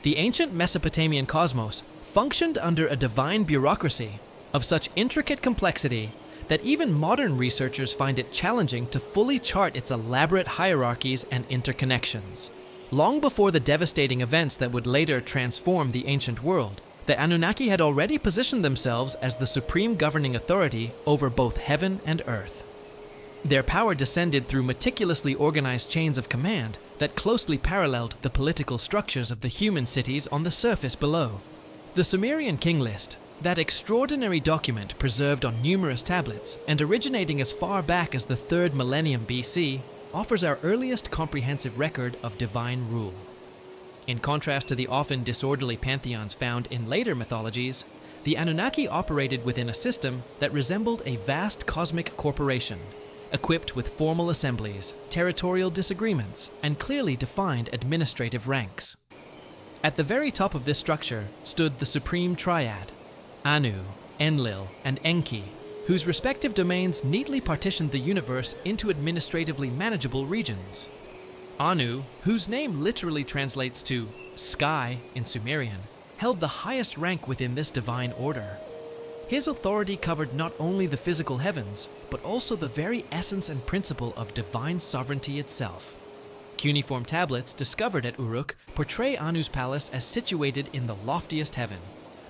The ancient Mesopotamian cosmos functioned under a divine bureaucracy of such intricate complexity that even modern researchers find it challenging to fully chart its elaborate hierarchies and interconnections. Long before the devastating events that would later transform the ancient world, the Anunnaki had already positioned themselves as the supreme governing authority over both heaven and earth. Their power descended through meticulously organized chains of command that closely paralleled the political structures of the human cities on the surface below. The Sumerian king list, that extraordinary document preserved on numerous tablets and originating as far back as the 3rd millennium BC, offers our earliest comprehensive record of divine rule. In contrast to the often disorderly pantheons found in later mythologies, the Anunnaki operated within a system that resembled a vast cosmic corporation, equipped with formal assemblies, territorial disagreements, and clearly defined administrative ranks. At the very top of this structure stood the supreme triad, Anu, Enlil, and Enki, whose respective domains neatly partitioned the universe into administratively manageable regions. Anu, whose name literally translates to sky in Sumerian, held the highest rank within this divine order. His authority covered not only the physical heavens, but also the very essence and principle of divine sovereignty itself. Cuneiform tablets discovered at Uruk portray Anu's palace as situated in the loftiest heaven,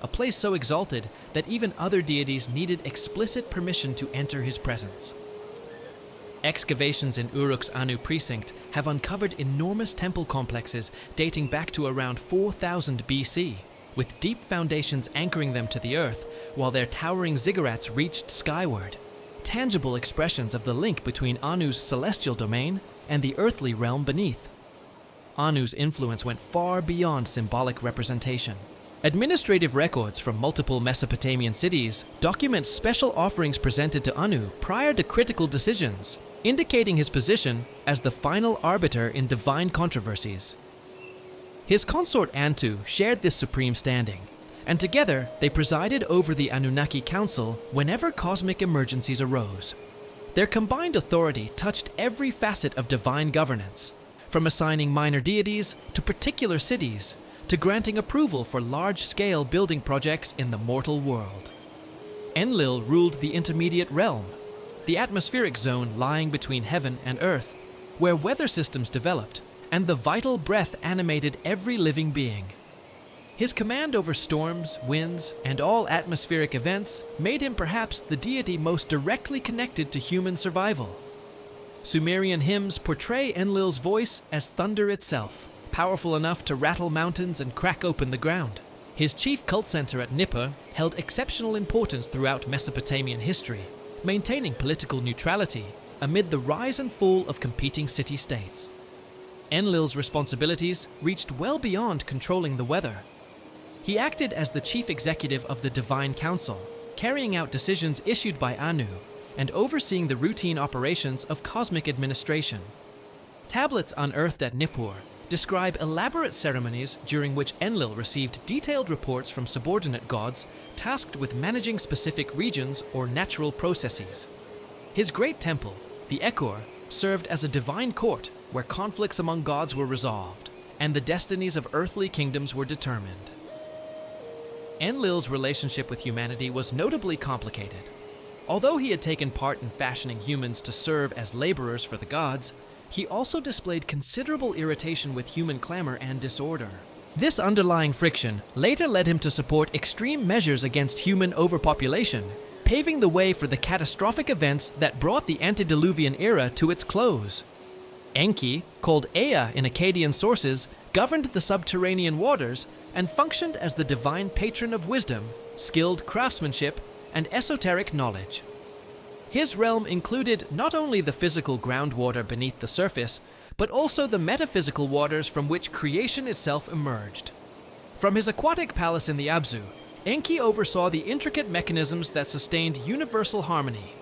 a place so exalted that even other deities needed explicit permission to enter his presence. Excavations in Uruk's Anu precinct have uncovered enormous temple complexes dating back to around 4000 BC, with deep foundations anchoring them to the earth while their towering ziggurats reached skyward, tangible expressions of the link between Anu's celestial domain and the earthly realm beneath. Anu's influence went far beyond symbolic representation. Administrative records from multiple Mesopotamian cities document special offerings presented to Anu prior to critical decisions, indicating his position as the final arbiter in divine controversies. His consort Antu shared this supreme standing, and together they presided over the Anunnaki Council whenever cosmic emergencies arose. Their combined authority touched every facet of divine governance, from assigning minor deities to particular cities, to granting approval for large-scale building projects in the mortal world. Enlil ruled the intermediate realm, the atmospheric zone lying between heaven and earth, where weather systems developed and the vital breath animated every living being. His command over storms, winds, and all atmospheric events made him perhaps the deity most directly connected to human survival. Sumerian hymns portray Enlil's voice as thunder itself, powerful enough to rattle mountains and crack open the ground. His chief cult center at Nippur held exceptional importance throughout Mesopotamian history, maintaining political neutrality amid the rise and fall of competing city-states. Enlil's responsibilities reached well beyond controlling the weather. He acted as the chief executive of the Divine Council, carrying out decisions issued by Anu and overseeing the routine operations of cosmic administration. Tablets unearthed at Nippur describe elaborate ceremonies during which Enlil received detailed reports from subordinate gods tasked with managing specific regions or natural processes. His great temple, the Ekor, served as a divine court where conflicts among gods were resolved and the destinies of earthly kingdoms were determined. Enlil's relationship with humanity was notably complicated. Although he had taken part in fashioning humans to serve as laborers for the gods, he also displayed considerable irritation with human clamor and disorder. This underlying friction later led him to support extreme measures against human overpopulation, paving the way for the catastrophic events that brought the Antediluvian era to its close. Enki, called Ea in Akkadian sources, governed the subterranean waters and functioned as the divine patron of wisdom, skilled craftsmanship, and esoteric knowledge. His realm included not only the physical groundwater beneath the surface, but also the metaphysical waters from which creation itself emerged. From his aquatic palace in the Abzu, Enki oversaw the intricate mechanisms that sustained universal harmony,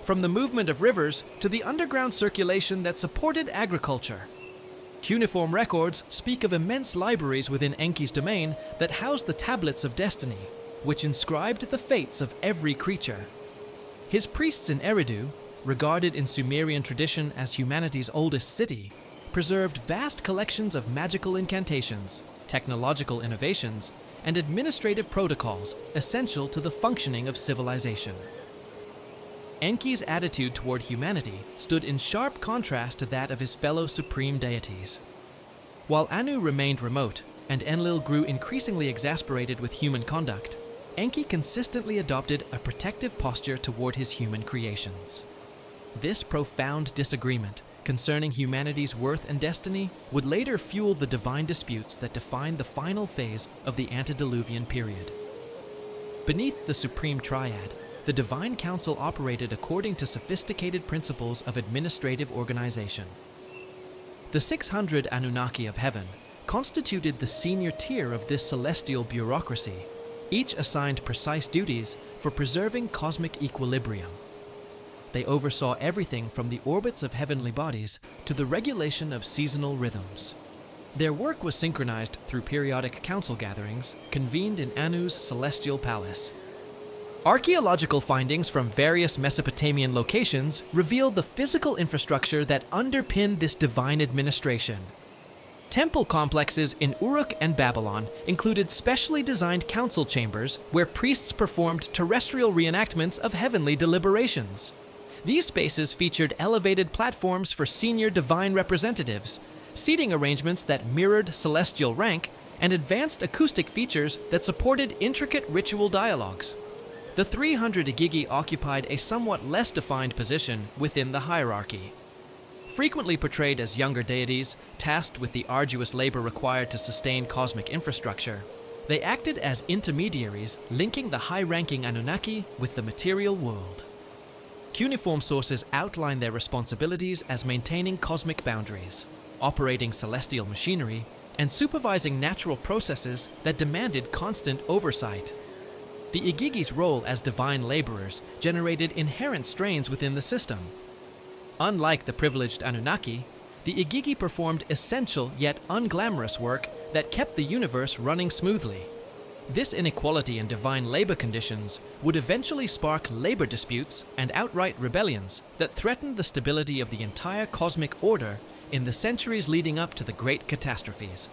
from the movement of rivers to the underground circulation that supported agriculture. Cuneiform records speak of immense libraries within Enki's domain that housed the tablets of destiny, which inscribed the fates of every creature. His priests in Eridu, regarded in Sumerian tradition as humanity's oldest city, preserved vast collections of magical incantations, technological innovations, and administrative protocols essential to the functioning of civilization. Enki's attitude toward humanity stood in sharp contrast to that of his fellow supreme deities. While Anu remained remote, and Enlil grew increasingly exasperated with human conduct, Enki consistently adopted a protective posture toward his human creations. This profound disagreement concerning humanity's worth and destiny would later fuel the divine disputes that define the final phase of the Antediluvian period. Beneath the Supreme Triad, the Divine Council operated according to sophisticated principles of administrative organization. The 600 Anunnaki of heaven constituted the senior tier of this celestial bureaucracy, each assigned precise duties for preserving cosmic equilibrium. They oversaw everything from the orbits of heavenly bodies to the regulation of seasonal rhythms. Their work was synchronized through periodic council gatherings convened in Anu's celestial palace. Archaeological findings from various Mesopotamian locations reveal the physical infrastructure that underpinned this divine administration. Temple complexes in Uruk and Babylon included specially designed council chambers where priests performed terrestrial reenactments of heavenly deliberations. These spaces featured elevated platforms for senior divine representatives, seating arrangements that mirrored celestial rank, and advanced acoustic features that supported intricate ritual dialogues. The 300 Igigi occupied a somewhat less defined position within the hierarchy. Frequently portrayed as younger deities, tasked with the arduous labor required to sustain cosmic infrastructure, they acted as intermediaries linking the high-ranking Anunnaki with the material world. Cuneiform sources outline their responsibilities as maintaining cosmic boundaries, operating celestial machinery, and supervising natural processes that demanded constant oversight. The Igigi's role as divine laborers generated inherent strains within the system. Unlike the privileged Anunnaki, the Igigi performed essential yet unglamorous work that kept the universe running smoothly. This inequality in divine labor conditions would eventually spark labor disputes and outright rebellions that threatened the stability of the entire cosmic order in the centuries leading up to the great catastrophes.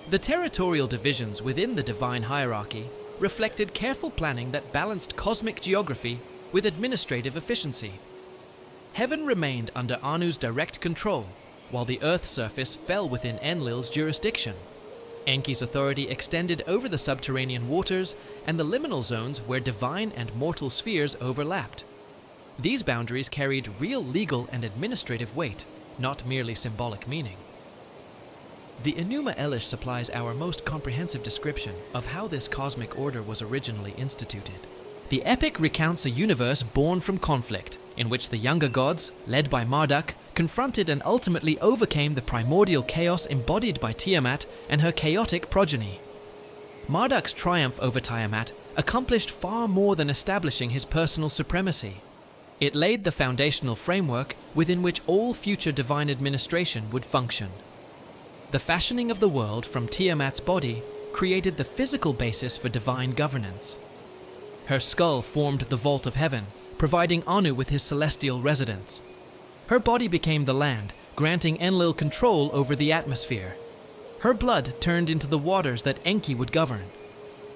The territorial divisions within the divine hierarchy reflected careful planning that balanced cosmic geography with administrative efficiency. Heaven remained under Anu's direct control, while the Earth's surface fell within Enlil's jurisdiction. Enki's authority extended over the subterranean waters and the liminal zones where divine and mortal spheres overlapped. These boundaries carried real legal and administrative weight, not merely symbolic meaning. The Enuma Elish supplies our most comprehensive description of how this cosmic order was originally instituted. The epic recounts a universe born from conflict, in which the younger gods, led by Marduk, confronted and ultimately overcame the primordial chaos embodied by Tiamat and her chaotic progeny. Marduk's triumph over Tiamat accomplished far more than establishing his personal supremacy. It laid the foundational framework within which all future divine administration would function. The fashioning of the world from Tiamat's body created the physical basis for divine governance. Her skull formed the vault of heaven, providing Anu with his celestial residence. Her body became the land, granting Enlil control over the atmosphere. Her blood turned into the waters that Enki would govern.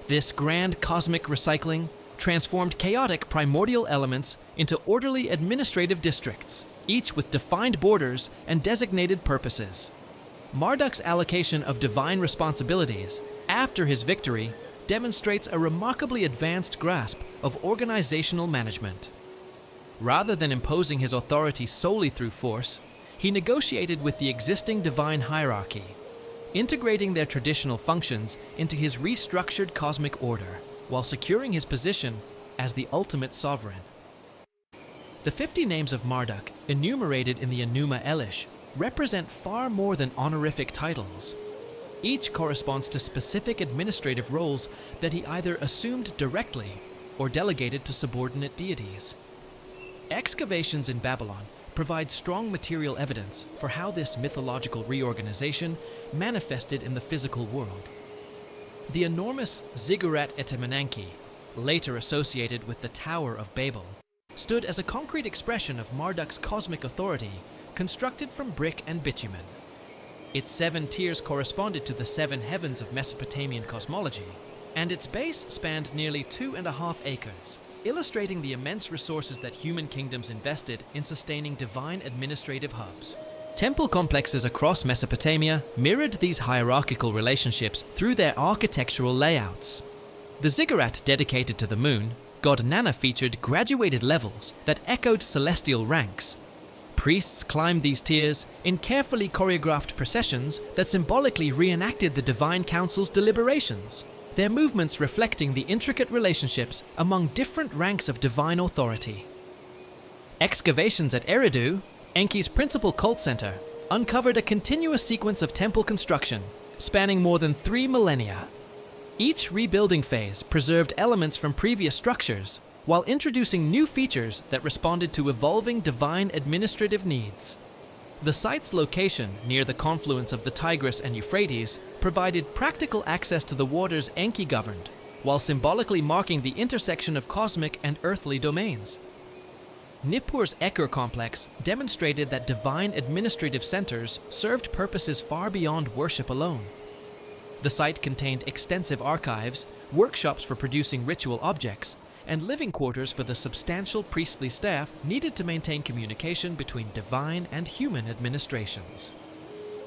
This grand cosmic recycling transformed chaotic primordial elements into orderly administrative districts, each with defined borders and designated purposes. Marduk's allocation of divine responsibilities after his victory demonstrates a remarkably advanced grasp of organizational management. Rather than imposing his authority solely through force, he negotiated with the existing divine hierarchy, integrating their traditional functions into his restructured cosmic order, while securing his position as the ultimate sovereign. The 50 names of Marduk, enumerated in the Enuma Elish, represent far more than honorific titles. Each corresponds to specific administrative roles that he either assumed directly or delegated to subordinate deities. Excavations in Babylon provide strong material evidence for how this mythological reorganization manifested in the physical world. The enormous Ziggurat Etemenanki, later associated with the Tower of Babel, stood as a concrete expression of Marduk's cosmic authority, constructed from brick and bitumen. Its 7 tiers corresponded to the 7 heavens of Mesopotamian cosmology, and its base spanned nearly 2.5 acres, illustrating the immense resources that human kingdoms invested in sustaining divine administrative hubs. Temple complexes across Mesopotamia mirrored these hierarchical relationships through their architectural layouts. The ziggurat dedicated to the moon, god Nana, featured graduated levels that echoed celestial ranks. Priests climbed these tiers in carefully choreographed processions that symbolically reenacted the divine council's deliberations, their movements reflecting the intricate relationships among different ranks of divine authority. Excavations at Eridu, Enki's principal cult center, uncovered a continuous sequence of temple construction spanning more than 3 millennia. Each rebuilding phase preserved elements from previous structures, while introducing new features that responded to evolving divine administrative needs. The site's location, near the confluence of the Tigris and Euphrates, provided practical access to the waters Enki governed, while symbolically marking the intersection of cosmic and earthly domains. Nippur's Ekkur complex demonstrated that divine administrative centers served purposes far beyond worship alone. The site contained extensive archives, workshops for producing ritual objects, and living quarters for the substantial priestly staff needed to maintain communication between divine and human administrations.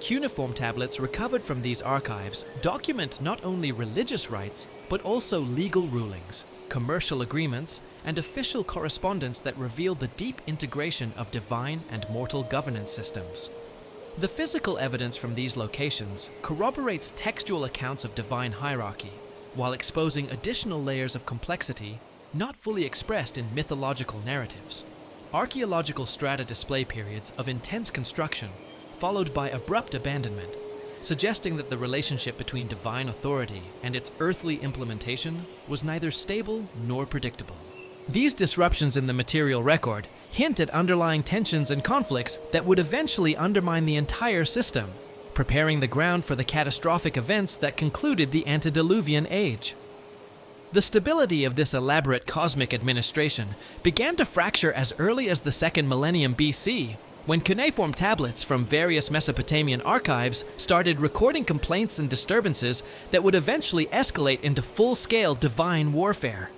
Cuneiform tablets recovered from these archives document not only religious rites, but also legal rulings, commercial agreements, and official correspondence that reveal the deep integration of divine and mortal governance systems. The physical evidence from these locations corroborates textual accounts of divine hierarchy, while exposing additional layers of complexity not fully expressed in mythological narratives. Archaeological strata display periods of intense construction, followed by abrupt abandonment, suggesting that the relationship between divine authority and its earthly implementation was neither stable nor predictable. These disruptions in the material record hint at underlying tensions and conflicts that would eventually undermine the entire system, preparing the ground for the catastrophic events that concluded the Antediluvian age. The stability of this elaborate cosmic administration began to fracture as early as the 2nd millennium BC, when cuneiform tablets from various Mesopotamian archives started recording complaints and disturbances that would eventually escalate into full-scale divine warfare.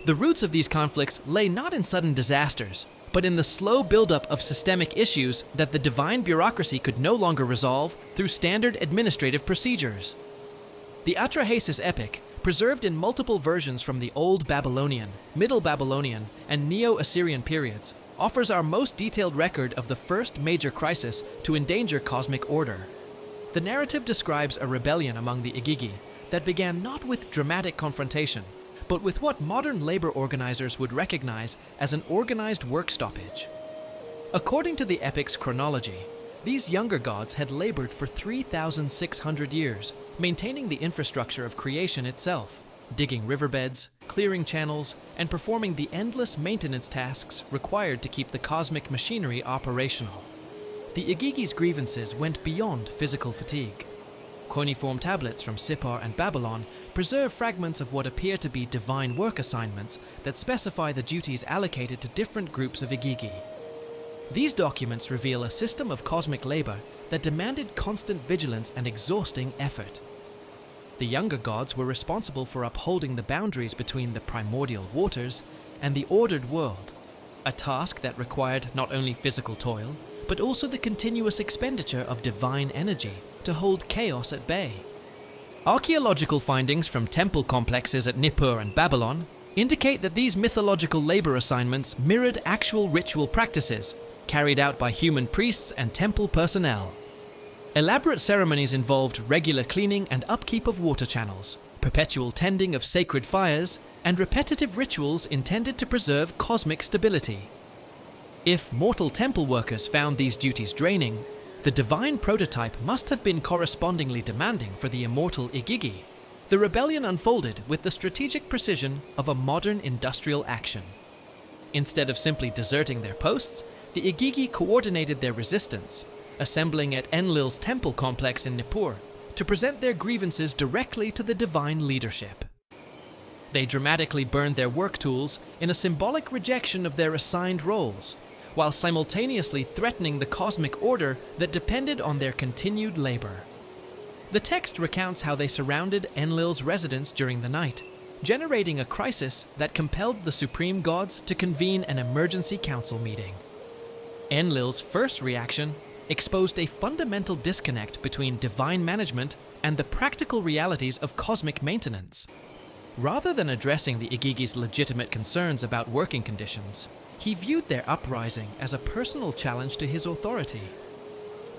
The roots of these conflicts lay not in sudden disasters, but in the slow buildup of systemic issues that the divine bureaucracy could no longer resolve through standard administrative procedures. The Atrahasis epic, preserved in multiple versions from the Old Babylonian, Middle Babylonian, and Neo-Assyrian periods, offers our most detailed record of the first major crisis to endanger cosmic order. The narrative describes a rebellion among the Igigi that began not with dramatic confrontation, but with what modern labor organizers would recognize as an organized work stoppage. According to the epic's chronology, these younger gods had labored for 3,600 years, maintaining the infrastructure of creation itself, digging riverbeds, clearing channels, and performing the endless maintenance tasks required to keep the cosmic machinery operational. The Igigi's grievances went beyond physical fatigue. Cuneiform tablets from Sippar and Babylon preserve fragments of what appear to be divine work assignments that specify the duties allocated to different groups of Igigi. These documents reveal a system of cosmic labor that demanded constant vigilance and exhausting effort. The younger gods were responsible for upholding the boundaries between the primordial waters and the ordered world, a task that required not only physical toil, but also the continuous expenditure of divine energy to hold chaos at bay. Archaeological findings from temple complexes at Nippur and Babylon indicate that these mythological labor assignments mirrored actual ritual practices carried out by human priests and temple personnel. Elaborate ceremonies involved regular cleaning and upkeep of water channels, perpetual tending of sacred fires, and repetitive rituals intended to preserve cosmic stability. If mortal temple workers found these duties draining, the divine prototype must have been correspondingly demanding for the immortal Igigi. The rebellion unfolded with the strategic precision of a modern industrial action. Instead of simply deserting their posts, the Igigi coordinated their resistance, assembling at Enlil's temple complex in Nippur to present their grievances directly to the divine leadership. They dramatically burned their work tools in a symbolic rejection of their assigned roles, while simultaneously threatening the cosmic order that depended on their continued labor. The text recounts how they surrounded Enlil's residence during the night, generating a crisis that compelled the supreme gods to convene an emergency council meeting. Enlil's first reaction exposed a fundamental disconnect between divine management and the practical realities of cosmic maintenance. Rather than addressing the Igigi's legitimate concerns about working conditions, he viewed their uprising as a personal challenge to his authority.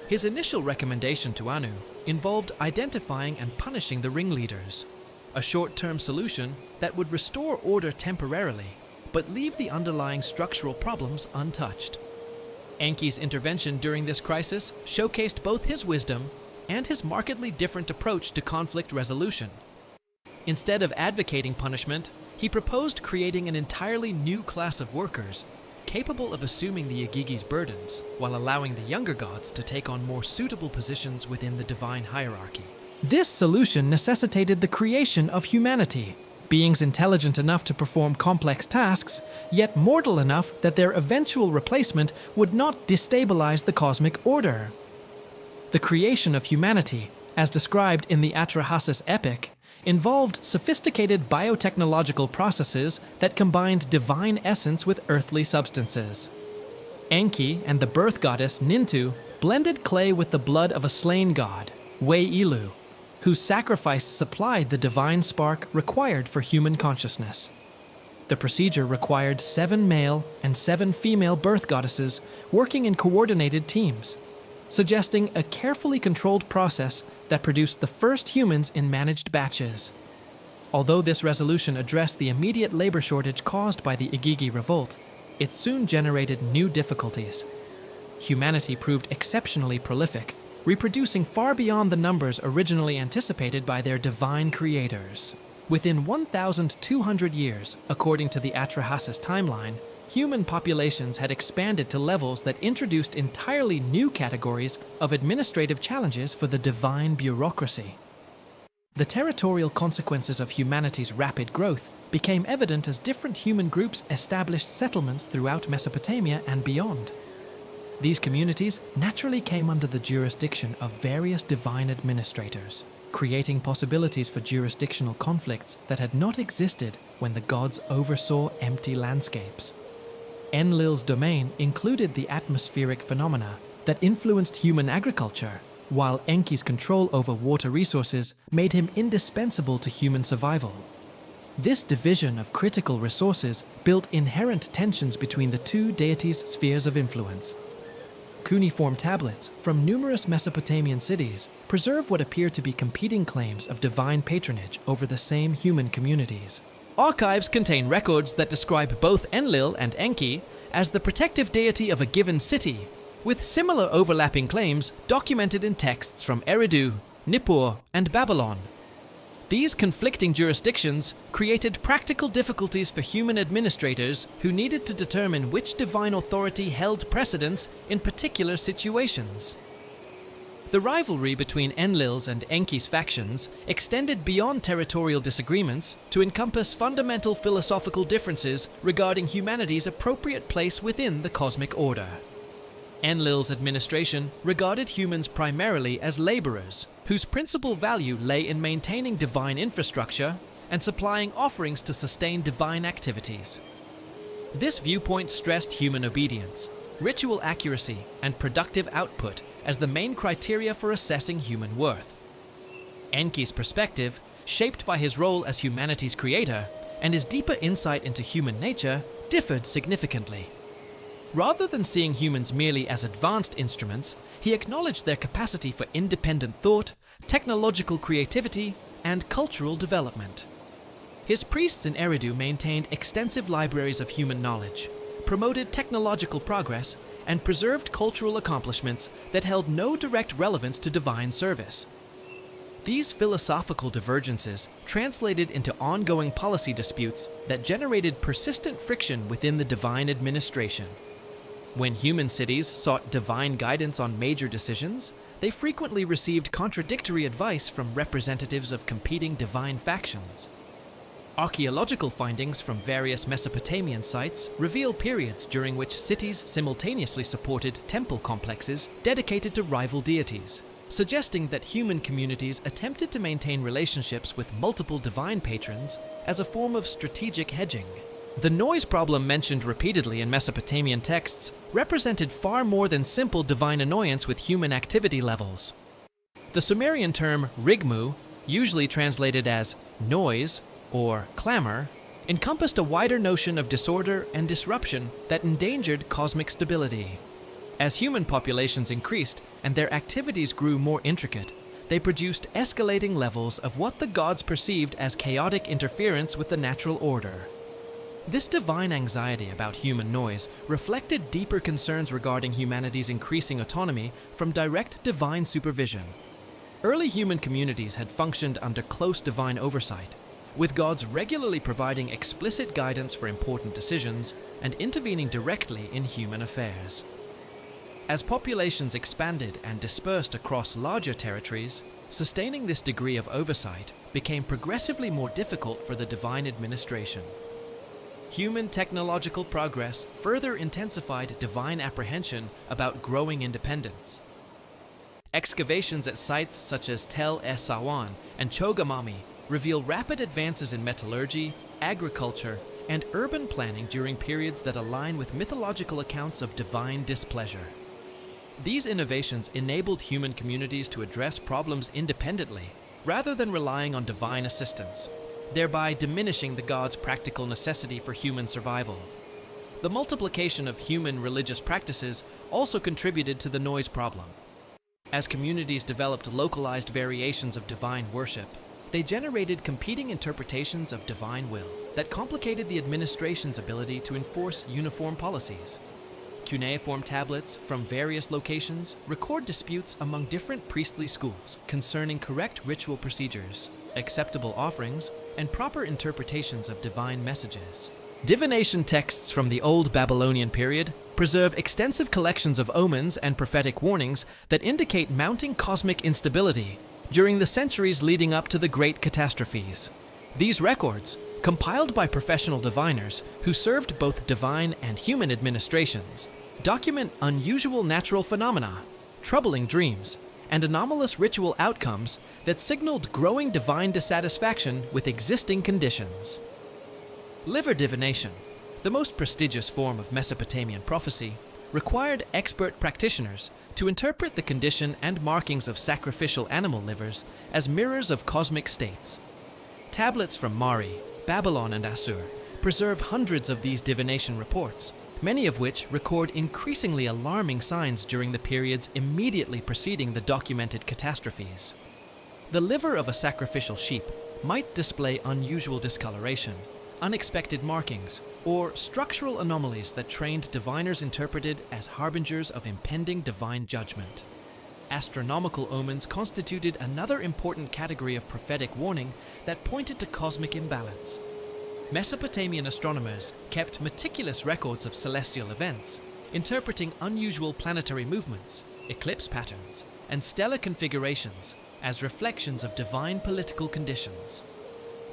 His initial recommendation to Anu involved identifying and punishing the ringleaders, a short-term solution that would restore order temporarily, but leave the underlying structural problems untouched. Enki's intervention during this crisis showcased both his wisdom and his markedly different approach to conflict resolution. Instead of advocating punishment, he proposed creating an entirely new class of workers, capable of assuming the Igigi's burdens, while allowing the younger gods to take on more suitable positions within the divine hierarchy. This solution necessitated the creation of humanity, beings intelligent enough to perform complex tasks, yet mortal enough that their eventual replacement would not destabilize the cosmic order. The creation of humanity, as described in the Atrahasis epic, involved sophisticated biotechnological processes that combined divine essence with earthly substances. Enki and the birth goddess Nintu blended clay with the blood of a slain god, Wei-Ilu, whose sacrifice supplied the divine spark required for human consciousness. The procedure required 7 male and 7 female birth goddesses working in coordinated teams, suggesting a carefully controlled process that produced the first humans in managed batches. Although this resolution addressed the immediate labor shortage caused by the Igigi revolt, it soon generated new difficulties. Humanity proved exceptionally prolific, reproducing far beyond the numbers originally anticipated by their divine creators. Within 1,200 years, according to the Atrahasis timeline, human populations had expanded to levels that introduced entirely new categories of administrative challenges for the divine bureaucracy. The territorial consequences of humanity's rapid growth became evident as different human groups established settlements throughout Mesopotamia and beyond. These communities naturally came under the jurisdiction of various divine administrators, creating possibilities for jurisdictional conflicts that had not existed when the gods oversaw empty landscapes. Enlil's domain included the atmospheric phenomena that influenced human agriculture, while Enki's control over water resources made him indispensable to human survival. This division of critical resources built inherent tensions between the two deities' spheres of influence. Cuneiform tablets from numerous Mesopotamian cities preserve what appear to be competing claims of divine patronage over the same human communities. Archives contain records that describe both Enlil and Enki as the protective deity of a given city, with similar overlapping claims documented in texts from Eridu, Nippur, and Babylon. These conflicting jurisdictions created practical difficulties for human administrators who needed to determine which divine authority held precedence in particular situations. The rivalry between Enlil's and Enki's factions extended beyond territorial disagreements to encompass fundamental philosophical differences regarding humanity's appropriate place within the cosmic order. Enlil's administration regarded humans primarily as laborers, whose principal value lay in maintaining divine infrastructure and supplying offerings to sustain divine activities. This viewpoint stressed human obedience, ritual accuracy, and productive output as the main criteria for assessing human worth. Enki's perspective, shaped by his role as humanity's creator and his deeper insight into human nature, differed significantly. Rather than seeing humans merely as advanced instruments, he acknowledged their capacity for independent thought, technological creativity, and cultural development. His priests in Eridu maintained extensive libraries of human knowledge, promoted technological progress, and preserved cultural accomplishments that held no direct relevance to divine service. These philosophical divergences translated into ongoing policy disputes that generated persistent friction within the divine administration. When human cities sought divine guidance on major decisions, they frequently received contradictory advice from representatives of competing divine factions. Archaeological findings from various Mesopotamian sites reveal periods during which cities simultaneously supported temple complexes dedicated to rival deities, suggesting that human communities attempted to maintain relationships with multiple divine patrons as a form of strategic hedging. The noise problem mentioned repeatedly in Mesopotamian texts represented far more than simple divine annoyance with human activity levels. The Sumerian term rigmu, usually translated as noise or clamor, encompassed a wider notion of disorder and disruption that endangered cosmic stability. As human populations increased and their activities grew more intricate, they produced escalating levels of what the gods perceived as chaotic interference with the natural order. This divine anxiety about human noise reflected deeper concerns regarding humanity's increasing autonomy from direct divine supervision. Early human communities had functioned under close divine oversight, with gods regularly providing explicit guidance for important decisions and intervening directly in human affairs. As populations expanded and dispersed across larger territories, sustaining this degree of oversight became progressively more difficult for the divine administration. Human technological progress further intensified divine apprehension about growing independence. Excavations at sites such as Tel Es Sawan and Chogamami reveal rapid advances in metallurgy, agriculture, and urban planning during periods that align with mythological accounts of divine displeasure. These innovations enabled human communities to address problems independently, rather than relying on divine assistance, thereby diminishing the gods' practical necessity for human survival. The multiplication of human religious practices also contributed to the noise problem. As communities developed localized variations of divine worship, they generated competing interpretations of divine will that complicated the administration's ability to enforce uniform policies. Cuneiform tablets from various locations record disputes among different priestly schools concerning correct ritual procedures, acceptable offerings, and proper interpretations of divine messages. Divination texts from the Old Babylonian period preserve extensive collections of omens and prophetic warnings that indicate mounting cosmic instability during the centuries leading up to the great catastrophes. These records, compiled by professional diviners who served both divine and human administrations, document unusual natural phenomena, troubling dreams, and anomalous ritual outcomes that signaled growing divine dissatisfaction with existing conditions. Liver divination, the most prestigious form of Mesopotamian prophecy, required expert practitioners to interpret the condition and markings of sacrificial animal livers as mirrors of cosmic states. Tablets from Mari, Babylon, and Assur preserve hundreds of these divination reports, many of which record increasingly alarming signs during the periods immediately preceding the documented catastrophes. The liver of a sacrificial sheep might display unusual discoloration, unexpected markings, or structural anomalies that trained diviners interpreted as harbingers of impending divine judgment. Astronomical omens constituted another important category of prophetic warning that pointed to cosmic imbalance. Mesopotamian astronomers kept meticulous records of celestial events, interpreting unusual planetary movements, eclipse patterns, and stellar configurations as reflections of divine political conditions.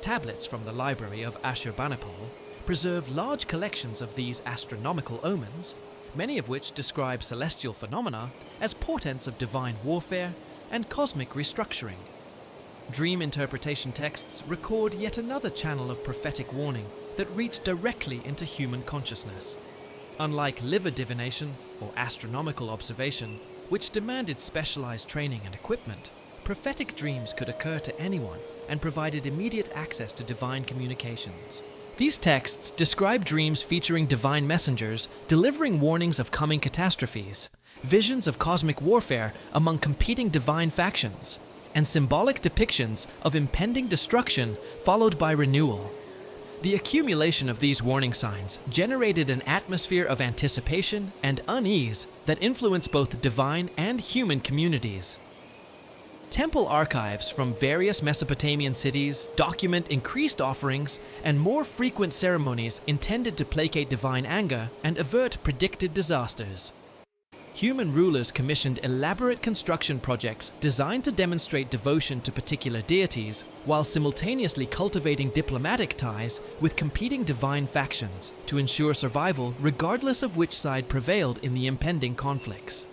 Tablets from the library of Ashurbanipal preserve large collections of these astronomical omens, many of which describe celestial phenomena as portents of divine warfare and cosmic restructuring. Dream interpretation texts record yet another channel of prophetic warning that reached directly into human consciousness. Unlike liver divination or astronomical observation, which demanded specialized training and equipment, prophetic dreams could occur to anyone and provided immediate access to divine communications. These texts describe dreams featuring divine messengers delivering warnings of coming catastrophes, visions of cosmic warfare among competing divine factions, and symbolic depictions of impending destruction followed by renewal. The accumulation of these warning signs generated an atmosphere of anticipation and unease that influenced both divine and human communities. Temple archives from various Mesopotamian cities document increased offerings and more frequent ceremonies intended to placate divine anger and avert predicted disasters. human rulers commissioned elaborate construction projects designed to demonstrate devotion to particular deities, while simultaneously cultivating diplomatic ties with competing divine factions to ensure survival regardless of which side prevailed in the impending conflicts.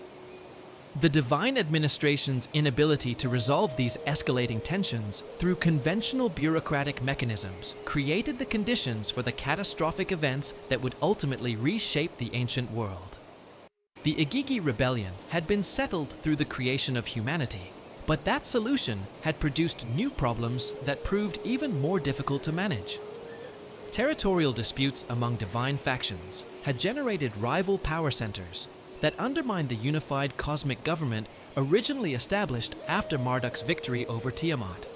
The divine administration's inability to resolve these escalating tensions through conventional bureaucratic mechanisms created the conditions for the catastrophic events that would ultimately reshape the ancient world. The Igigi rebellion had been settled through the creation of humanity, but that solution had produced new problems that proved even more difficult to manage. Territorial disputes among divine factions had generated rival power centers that undermined the unified cosmic government originally established after Marduk's victory over Tiamat.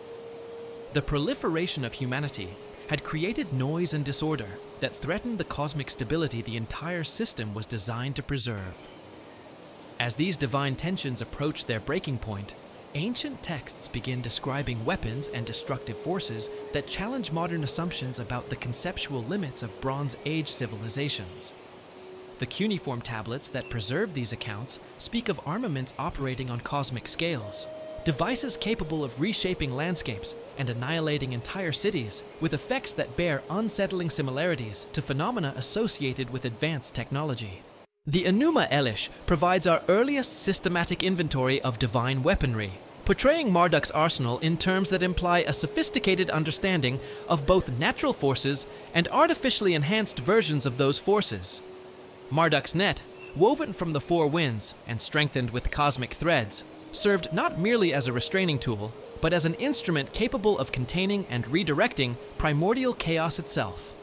The proliferation of humanity had created noise and disorder that threatened the cosmic stability the entire system was designed to preserve. As these divine tensions approach their breaking point, ancient texts begin describing weapons and destructive forces that challenge modern assumptions about the conceptual limits of Bronze Age civilizations. The cuneiform tablets that preserve these accounts speak of armaments operating on cosmic scales, devices capable of reshaping landscapes and annihilating entire cities, with effects that bear unsettling similarities to phenomena associated with advanced technology. The Enuma Elish provides our earliest systematic inventory of divine weaponry, portraying Marduk's arsenal in terms that imply a sophisticated understanding of both natural forces and artificially enhanced versions of those forces. Marduk's net, woven from the four winds and strengthened with cosmic threads, served not merely as a restraining tool, but as an instrument capable of containing and redirecting primordial chaos itself.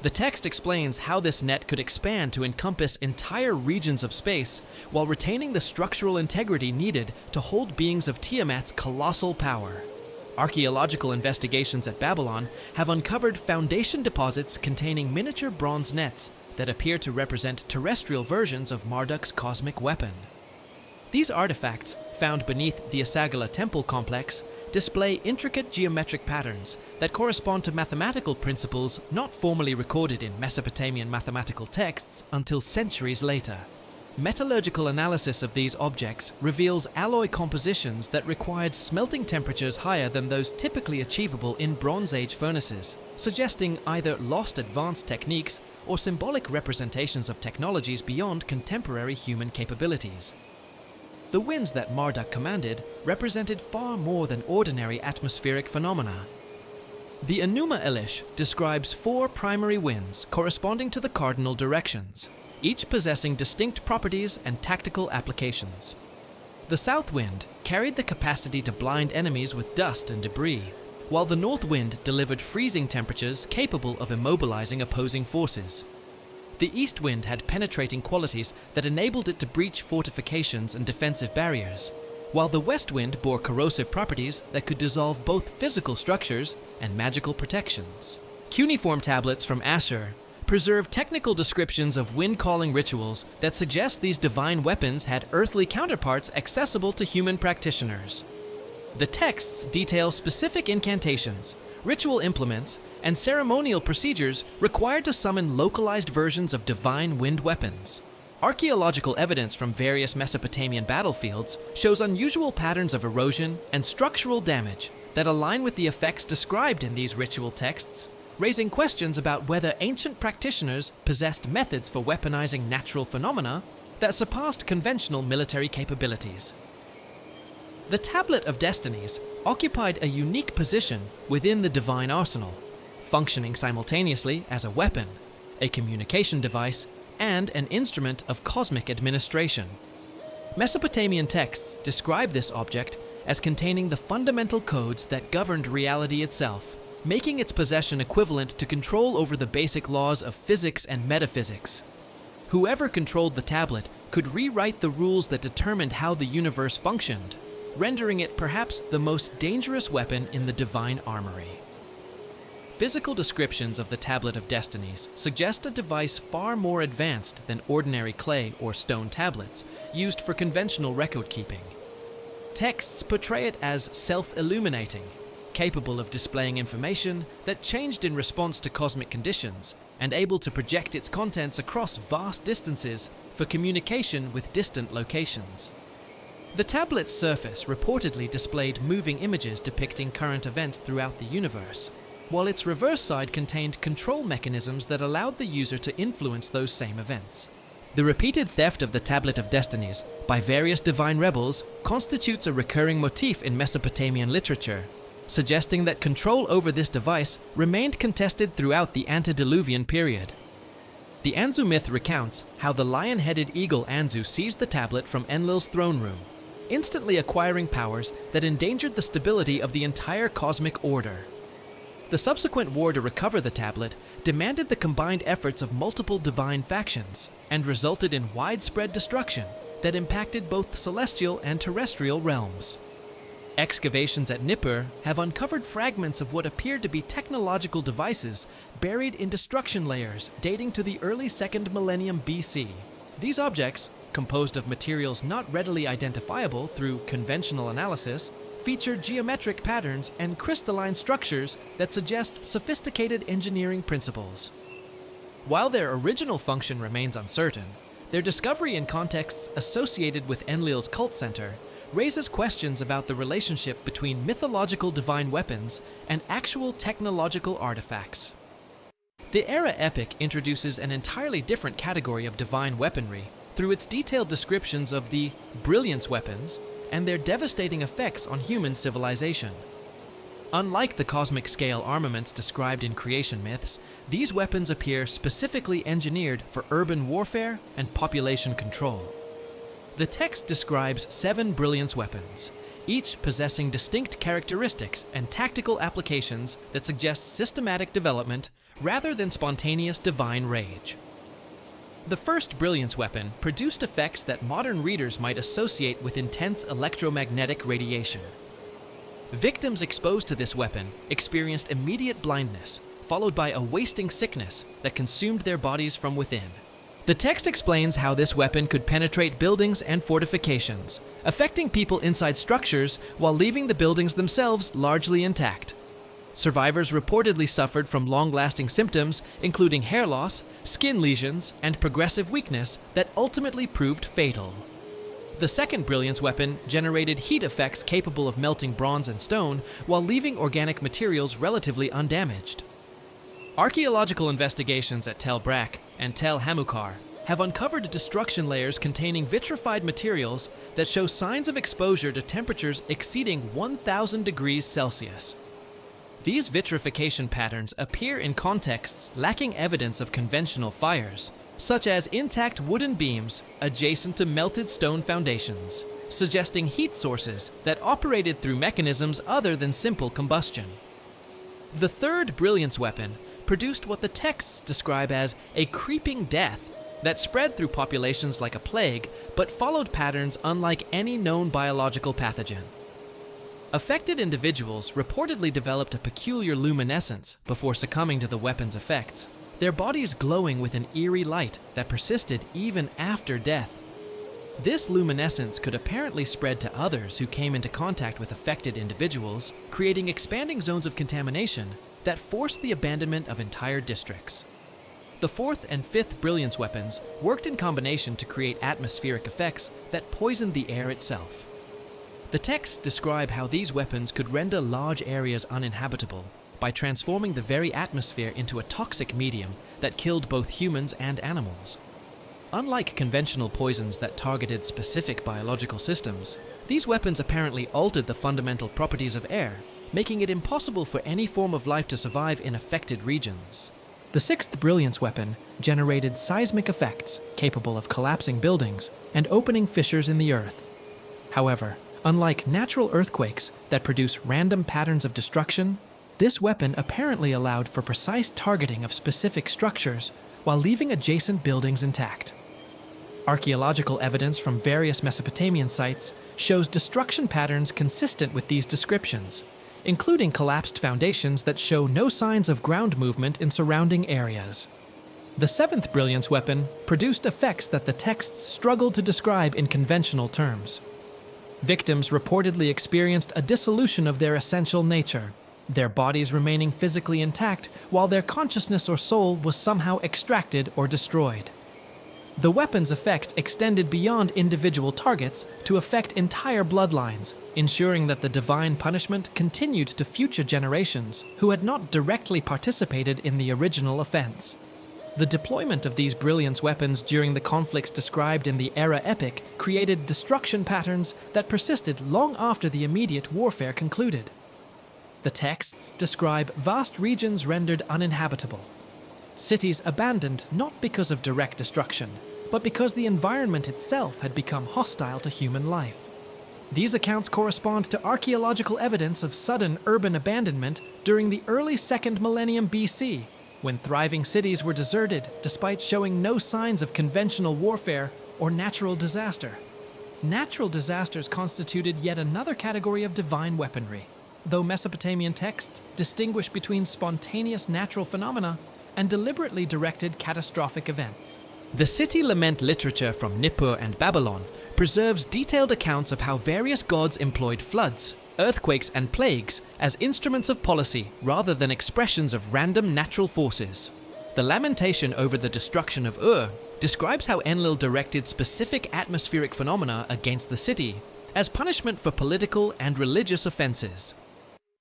The text explains how this net could expand to encompass entire regions of space while retaining the structural integrity needed to hold beings of Tiamat's colossal power. Archaeological investigations at Babylon have uncovered foundation deposits containing miniature bronze nets that appear to represent terrestrial versions of Marduk's cosmic weapon. These artifacts, found beneath the Asagala temple complex, display intricate geometric patterns that correspond to mathematical principles not formally recorded in Mesopotamian mathematical texts until centuries later. Metallurgical analysis of these objects reveals alloy compositions that required smelting temperatures higher than those typically achievable in Bronze Age furnaces, suggesting either lost advanced techniques or symbolic representations of technologies beyond contemporary human capabilities. The winds that Marduk commanded represented far more than ordinary atmospheric phenomena. The Enuma Elish describes 4 primary winds corresponding to the cardinal directions, each possessing distinct properties and tactical applications. The south wind carried the capacity to blind enemies with dust and debris, while the north wind delivered freezing temperatures capable of immobilizing opposing forces. The east wind had penetrating qualities that enabled it to breach fortifications and defensive barriers, while the west wind bore corrosive properties that could dissolve both physical structures and magical protections. Cuneiform tablets from Ashur preserve technical descriptions of wind-calling rituals that suggest these divine weapons had earthly counterparts accessible to human practitioners. The texts detail specific incantations, ritual implements, and ceremonial procedures required to summon localized versions of divine wind weapons. Archaeological evidence from various Mesopotamian battlefields shows unusual patterns of erosion and structural damage that align with the effects described in these ritual texts, raising questions about whether ancient practitioners possessed methods for weaponizing natural phenomena that surpassed conventional military capabilities. The Tablet of Destinies occupied a unique position within the divine arsenal, functioning simultaneously as a weapon, a communication device, and an instrument of cosmic administration. Mesopotamian texts describe this object as containing the fundamental codes that governed reality itself, making its possession equivalent to control over the basic laws of physics and metaphysics. Whoever controlled the tablet could rewrite the rules that determined how the universe functioned, rendering it perhaps the most dangerous weapon in the divine armory. Physical descriptions of the Tablet of Destinies suggest a device far more advanced than ordinary clay or stone tablets used for conventional record-keeping. Texts portray it as self-illuminating, capable of displaying information that changed in response to cosmic conditions, and able to project its contents across vast distances for communication with distant locations. The tablet's surface reportedly displayed moving images depicting current events throughout the universe, while its reverse side contained control mechanisms that allowed the user to influence those same events. The repeated theft of the Tablet of Destinies by various divine rebels constitutes a recurring motif in Mesopotamian literature, suggesting that control over this device remained contested throughout the Antediluvian period. The Anzu myth recounts how the lion-headed eagle Anzu seized the tablet from Enlil's throne room, instantly acquiring powers that endangered the stability of the entire cosmic order. The subsequent war to recover the tablet demanded the combined efforts of multiple divine factions and resulted in widespread destruction that impacted both celestial and terrestrial realms. Excavations at Nippur have uncovered fragments of what appeared to be technological devices buried in destruction layers dating to the early 2nd millennium BC. These objects, composed of materials not readily identifiable through conventional analysis, feature geometric patterns and crystalline structures that suggest sophisticated engineering principles. While their original function remains uncertain, their discovery in contexts associated with Enlil's cult center raises questions about the relationship between mythological divine weapons and actual technological artifacts. The Era epic introduces an entirely different category of divine weaponry through its detailed descriptions of the brilliance weapons and their devastating effects on human civilization. Unlike the cosmic scale armaments described in creation myths, these weapons appear specifically engineered for urban warfare and population control. The text describes 7 brilliance weapons, each possessing distinct characteristics and tactical applications that suggest systematic development rather than spontaneous divine rage. The first brilliance weapon produced effects that modern readers might associate with intense electromagnetic radiation. Victims exposed to this weapon experienced immediate blindness, followed by a wasting sickness that consumed their bodies from within. The text explains how this weapon could penetrate buildings and fortifications, affecting people inside structures while leaving the buildings themselves largely intact. Survivors reportedly suffered from long-lasting symptoms, including hair loss, skin lesions, and progressive weakness that ultimately proved fatal. The second brilliance weapon generated heat effects capable of melting bronze and stone while leaving organic materials relatively undamaged. Archaeological investigations at Tel Brak and Tel Hamukar have uncovered destruction layers containing vitrified materials that show signs of exposure to temperatures exceeding 1,000 degrees Celsius. These vitrification patterns appear in contexts lacking evidence of conventional fires, such as intact wooden beams adjacent to melted stone foundations, suggesting heat sources that operated through mechanisms other than simple combustion. The third brilliance weapon produced what the texts describe as a creeping death that spread through populations like a plague, but followed patterns unlike any known biological pathogen. Affected individuals reportedly developed a peculiar luminescence before succumbing to the weapon's effects, their bodies glowing with an eerie light that persisted even after death. This luminescence could apparently spread to others who came into contact with affected individuals, creating expanding zones of contamination that forced the abandonment of entire districts. The fourth and fifth brilliance weapons worked in combination to create atmospheric effects that poisoned the air itself. The texts describe how these weapons could render large areas uninhabitable by transforming the very atmosphere into a toxic medium that killed both humans and animals. Unlike conventional poisons that targeted specific biological systems, these weapons apparently altered the fundamental properties of air, making it impossible for any form of life to survive in affected regions. The sixth brilliance weapon generated seismic effects capable of collapsing buildings and opening fissures in the earth. However, unlike natural earthquakes that produce random patterns of destruction, this weapon apparently allowed for precise targeting of specific structures while leaving adjacent buildings intact. Archaeological evidence from various Mesopotamian sites shows destruction patterns consistent with these descriptions, including collapsed foundations that show no signs of ground movement in surrounding areas. The seventh brilliance weapon produced effects that the texts struggled to describe in conventional terms. Victims reportedly experienced a dissolution of their essential nature, their bodies remaining physically intact while their consciousness or soul was somehow extracted or destroyed. The weapon's effect extended beyond individual targets to affect entire bloodlines, ensuring that the divine punishment continued to future generations who had not directly participated in the original offense. The deployment of these brilliance weapons during the conflicts described in the Era epic created destruction patterns that persisted long after the immediate warfare concluded. The texts describe vast regions rendered uninhabitable, cities abandoned not because of direct destruction, but because the environment itself had become hostile to human life. These accounts correspond to archaeological evidence of sudden urban abandonment during the early 2nd millennium BC, when thriving cities were deserted despite showing no signs of conventional warfare or natural disaster. Natural disasters constituted yet another category of divine weaponry, though Mesopotamian texts distinguish between spontaneous natural phenomena and deliberately directed catastrophic events. The city lament literature from Nippur and Babylon preserves detailed accounts of how various gods employed floods, earthquakes, and plagues as instruments of policy rather than expressions of random natural forces. The lamentation over the destruction of Ur describes how Enlil directed specific atmospheric phenomena against the city as punishment for political and religious offenses.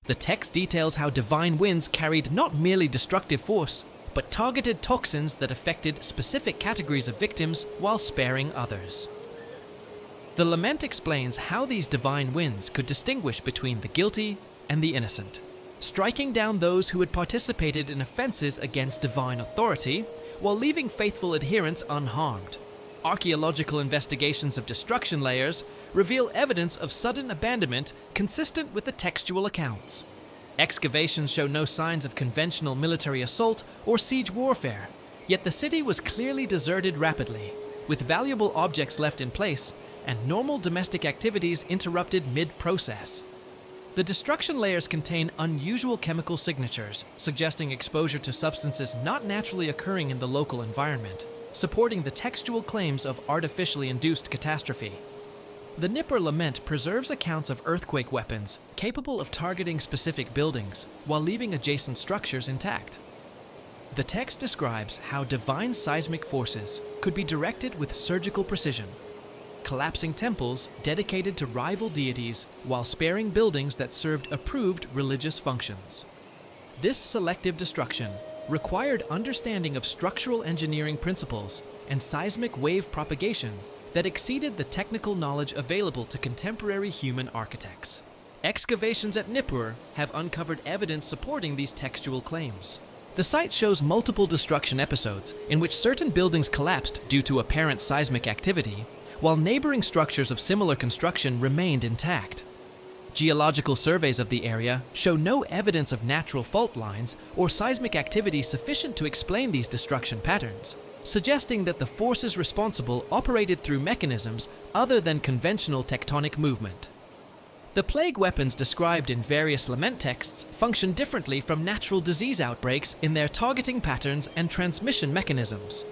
The text details how divine winds carried not merely destructive force, but targeted toxins that affected specific categories of victims while sparing others. The lament explains how these divine winds could distinguish between the guilty and the innocent, striking down those who had participated in offenses against divine authority while leaving faithful adherents unharmed. Archaeological investigations of destruction layers reveal evidence of sudden abandonment consistent with the textual accounts. Excavations show no signs of conventional military assault or siege warfare, yet the city was clearly deserted rapidly, with valuable objects left in place and normal domestic activities interrupted mid-process. The destruction layers contain unusual chemical signatures, suggesting exposure to substances not naturally occurring in the local environment, supporting the textual claims of artificially induced catastrophe. The Nippur lament preserves accounts of earthquake weapons capable of targeting specific buildings while leaving adjacent structures intact. The text describes how divine seismic forces could be directed with surgical precision, collapsing temples dedicated to rival deities while sparing buildings that served approved religious functions. This selective destruction required understanding of structural engineering principles and seismic wave propagation that exceeded the technical knowledge available to contemporary human architects. Excavations at Nippur have uncovered evidence supporting these textual claims. The site shows multiple destruction episodes in which certain buildings collapsed due to apparent seismic activity, while neighboring structures of similar construction remained intact. Geological surveys of the area show no evidence of natural fault lines or seismic activity sufficient to explain these destruction patterns, suggesting that the forces responsible operated through mechanisms other than conventional tectonic movement. The plague weapons described in various lament texts function differently from natural disease outbreaks in their targeting patterns and transmission mechanisms.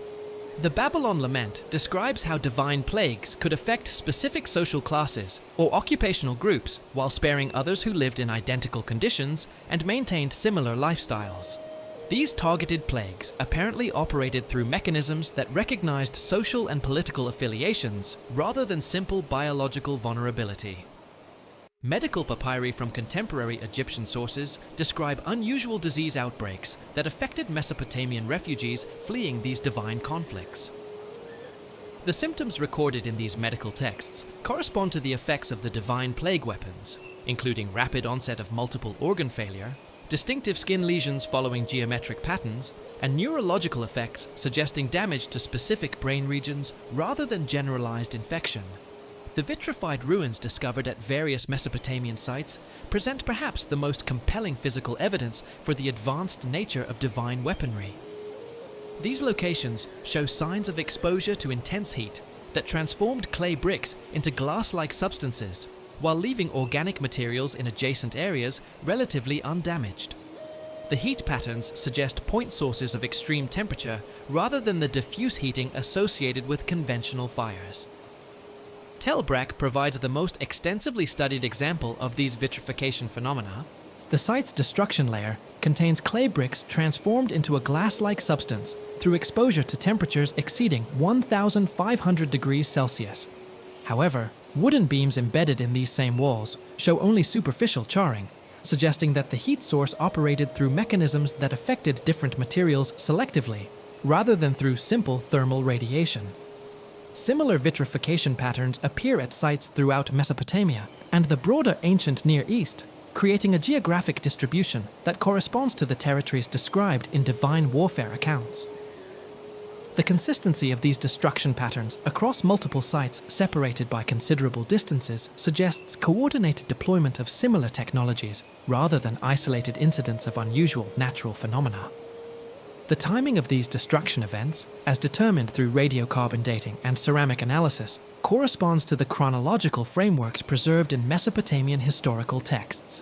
The Babylon lament describes how divine plagues could affect specific social classes or occupational groups while sparing others who lived in identical conditions and maintained similar lifestyles. These targeted plagues apparently operated through mechanisms that recognized social and political affiliations rather than simple biological vulnerability. Medical papyri from contemporary Egyptian sources describe unusual disease outbreaks that affected Mesopotamian refugees fleeing these divine conflicts. The symptoms recorded in these medical texts correspond to the effects of the divine plague weapons, including rapid onset of multiple organ failure, distinctive skin lesions following geometric patterns, and neurological effects suggesting damage to specific brain regions rather than generalized infection. The vitrified ruins discovered at various Mesopotamian sites present perhaps the most compelling physical evidence for the advanced nature of divine weaponry. These locations show signs of exposure to intense heat that transformed clay bricks into glass-like substances, while leaving organic materials in adjacent areas relatively undamaged. The heat patterns suggest point sources of extreme temperature rather than the diffuse heating associated with conventional fires. Telbrak provides the most extensively studied example of these vitrification phenomena. The The site's destruction layer contains clay bricks transformed into a glass-like substance through exposure to temperatures exceeding 1,500 degrees Celsius. However, wooden beams embedded in these same walls show only superficial charring, suggesting that the heat source operated through mechanisms that affected different materials selectively, rather than through simple thermal radiation. Similar vitrification patterns appear at sites throughout Mesopotamia and the broader ancient Near East, creating a geographic distribution that corresponds to the territories described in divine warfare accounts. The consistency of these destruction patterns across multiple sites separated by considerable distances suggests coordinated deployment of similar technologies rather than isolated incidents of unusual natural phenomena. The timing of these destruction events, as determined through radiocarbon dating and ceramic analysis, corresponds to the chronological frameworks preserved in Mesopotamian historical texts.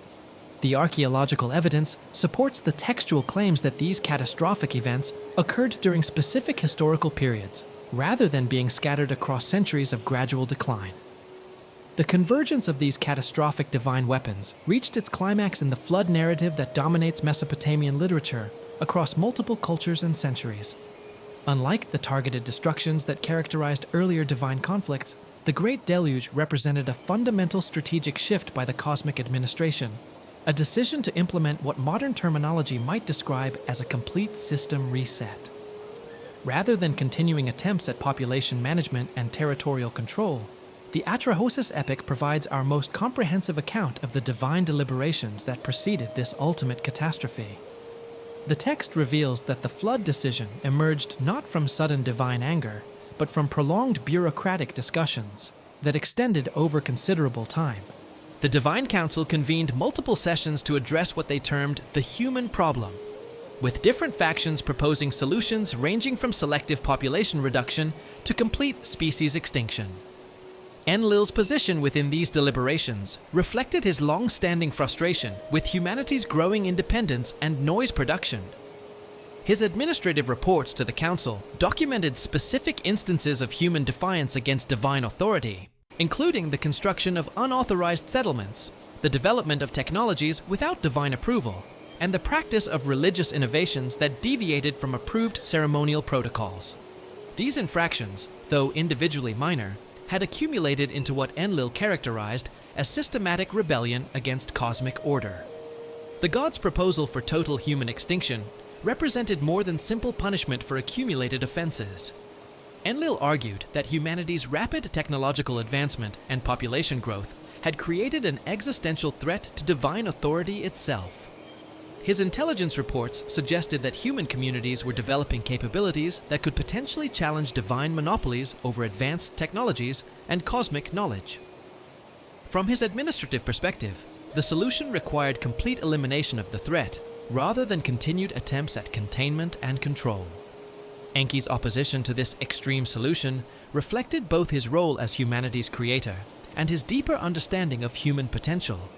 The archaeological evidence supports the textual claims that these catastrophic events occurred during specific historical periods, rather than being scattered across centuries of gradual decline. The convergence of these catastrophic divine weapons reached its climax in the flood narrative that dominates Mesopotamian literature across multiple cultures and centuries. Unlike the targeted destructions that characterized earlier divine conflicts, the Great Deluge represented a fundamental strategic shift by the cosmic administration, a decision to implement what modern terminology might describe as a complete system reset. Rather than continuing attempts at population management and territorial control, the Atrahasis epic provides our most comprehensive account of the divine deliberations that preceded this ultimate catastrophe. The text reveals that the flood decision emerged not from sudden divine anger, but from prolonged bureaucratic discussions that extended over considerable time. The Divine Council convened multiple sessions to address what they termed the human problem, with different factions proposing solutions ranging from selective population reduction to complete species extinction. Enlil's position within these deliberations reflected his long-standing frustration with humanity's growing independence and noise production. His administrative reports to the council documented specific instances of human defiance against divine authority, including the construction of unauthorized settlements, the development of technologies without divine approval, and the practice of religious innovations that deviated from approved ceremonial protocols. These infractions, though individually minor, had accumulated into what Enlil characterized as systematic rebellion against cosmic order. The gods' proposal for total human extinction represented more than simple punishment for accumulated offenses. Enlil argued that humanity's rapid technological advancement and population growth had created an existential threat to divine authority itself. His intelligence reports suggested that human communities were developing capabilities that could potentially challenge divine monopolies over advanced technologies and cosmic knowledge. From his administrative perspective, the solution required complete elimination of the threat, rather than continued attempts at containment and control. Enki's opposition to this extreme solution reflected both his role as humanity's creator and his deeper understanding of human potential.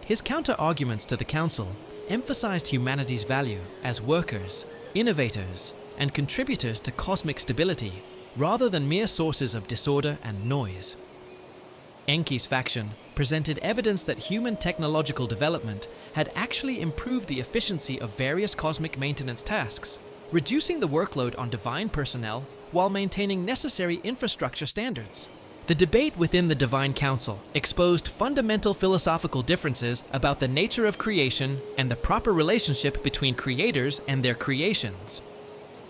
His counter-arguments to the council emphasized humanity's value as workers, innovators, and contributors to cosmic stability, rather than mere sources of disorder and noise. Enki's faction presented evidence that human technological development had actually improved the efficiency of various cosmic maintenance tasks, reducing the workload on divine personnel while maintaining necessary infrastructure standards. The debate within the Divine Council exposed fundamental philosophical differences about the nature of creation and the proper relationship between creators and their creations.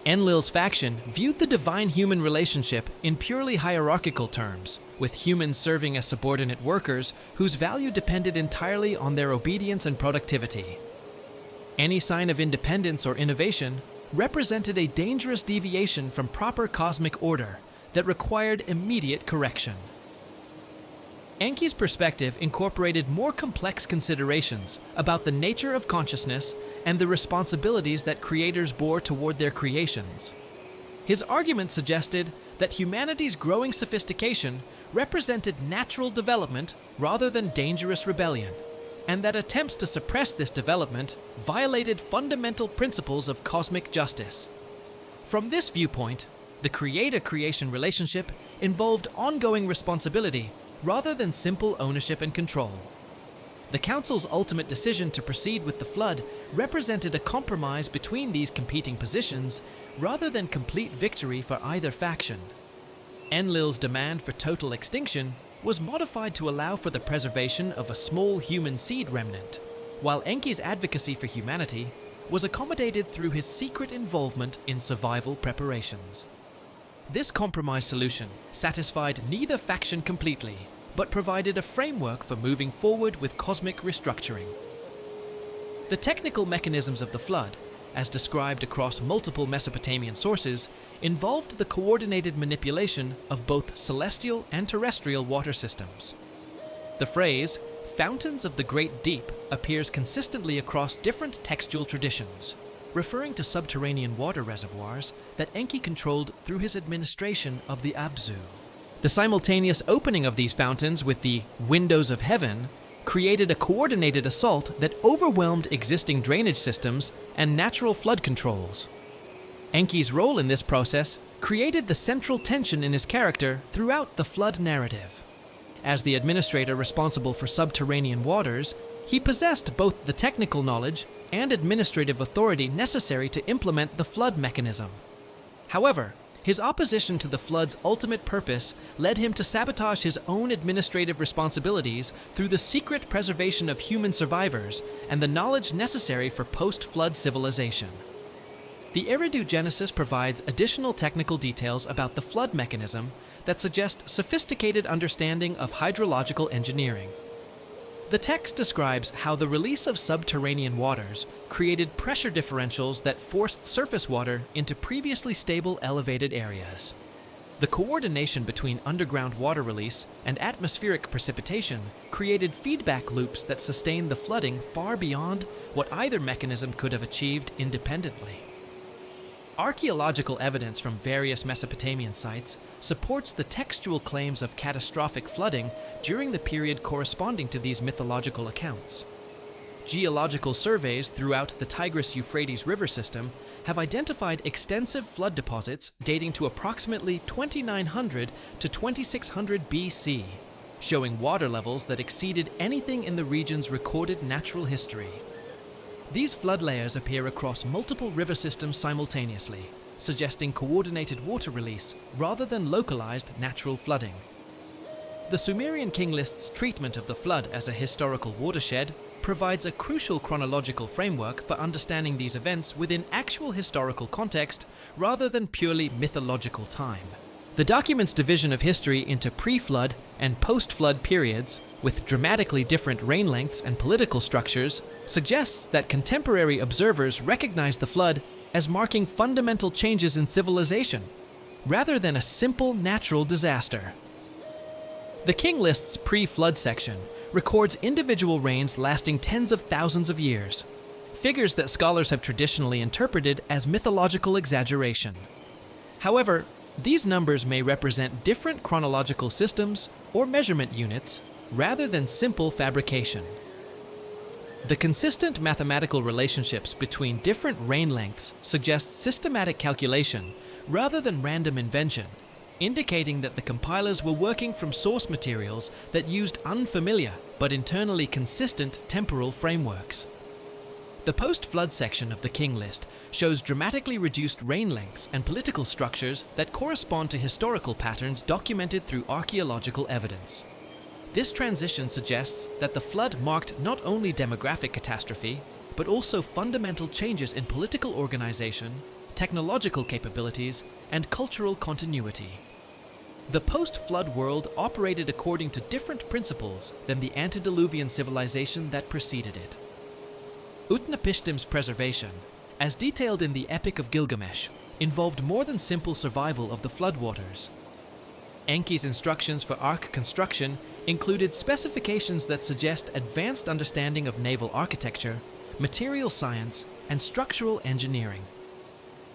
Enlil's faction viewed the divine-human relationship in purely hierarchical terms, with humans serving as subordinate workers whose value depended entirely on their obedience and productivity. Any sign of independence or innovation represented a dangerous deviation from proper cosmic order that required immediate correction. Enki's perspective incorporated more complex considerations about the nature of consciousness and the responsibilities that creators bore toward their creations. His argument suggested that humanity's growing sophistication represented natural development rather than dangerous rebellion, and that attempts to suppress this development violated fundamental principles of cosmic justice. From this viewpoint, the creator-creation relationship involved ongoing responsibility rather than simple ownership and control. The council's ultimate decision to proceed with the flood represented a compromise between these competing positions rather than complete victory for either faction. Enlil's demand for total extinction was modified to allow for the preservation of a small human seed remnant, while Enki's advocacy for humanity was accommodated through his secret involvement in survival preparations. This compromise solution satisfied neither faction completely, but provided a framework for moving forward with cosmic restructuring. The technical mechanisms of the flood, as described across multiple Mesopotamian sources, involved the coordinated manipulation of both celestial and terrestrial water systems. The phrase, "fountains of the great deep," appears consistently across different textual traditions, referring to subterranean water reservoirs that Enki controlled through his administration of the Abzu. The simultaneous opening of these fountains with the windows of heaven created a coordinated assault that overwhelmed existing drainage systems and natural flood controls. Enki's role in this process created the central tension in his character throughout the flood narrative. As the administrator responsible for subterranean waters, he possessed both the technical knowledge and administrative authority necessary to implement the flood mechanism. However, his opposition to the flood's ultimate purpose led him to sabotage his own administrative responsibilities through the secret preservation of human survivors and the knowledge necessary for post-flood civilization. The Eridu Genesis provides additional technical details about the flood mechanism that suggest sophisticated understanding of hydrological engineering. The text describes how the release of subterranean waters created pressure differentials that forced surface water into previously stable elevated areas. The coordination between underground water release and atmospheric precipitation created feedback loops that sustained the flooding far beyond what either mechanism could have achieved independently. Archaeological evidence from various Mesopotamian sites supports the textual claims of catastrophic flooding during the period corresponding to these mythological accounts. Geological surveys throughout the Tigris-Euphrates river system have identified extensive flood deposits dating to approximately 2900 to 2600 BC, showing water levels that exceeded anything in the region's recorded natural history. These flood layers appear across multiple river systems simultaneously, suggesting coordinated water release rather than localized natural flooding. The Sumerian king list's treatment of the flood as a historical watershed provides a crucial chronological framework for understanding these events within actual historical context rather than purely mythological time. The document's division of history into pre-flood and post-flood periods, with dramatically different reign lengths and political structures, suggests that contemporary observers recognize the flood as marking fundamental changes in civilization, rather than a simple natural disaster. The king list's pre-flood section records individual reigns lasting tens of thousands of years, figures that scholars have traditionally interpreted as mythological exaggeration. However, these numbers may represent different chronological systems or measurement units rather than simple fabrication. The consistent mathematical relationships between different reign lengths suggest systematic calculation rather than random invention, indicating that the compilers were working from source materials that used unfamiliar but internally consistent temporal frameworks. The post-flood section of the king list shows dramatically reduced reign lengths and political structures that correspond to historical patterns documented through archaeological evidence. This transition suggests that the flood marked not only demographic catastrophe, but also fundamental changes in political organization, technological capabilities, and cultural continuity. The post-flood world operated according to different principles than the antediluvian civilization that preceded it. Utnapishtim's preservation, as detailed in the Epic of Gilgamesh, involved more than simple survival of the floodwaters. Enki's instructions for ark construction included specifications that suggest advanced understanding of naval architecture, material science, and structural engineering.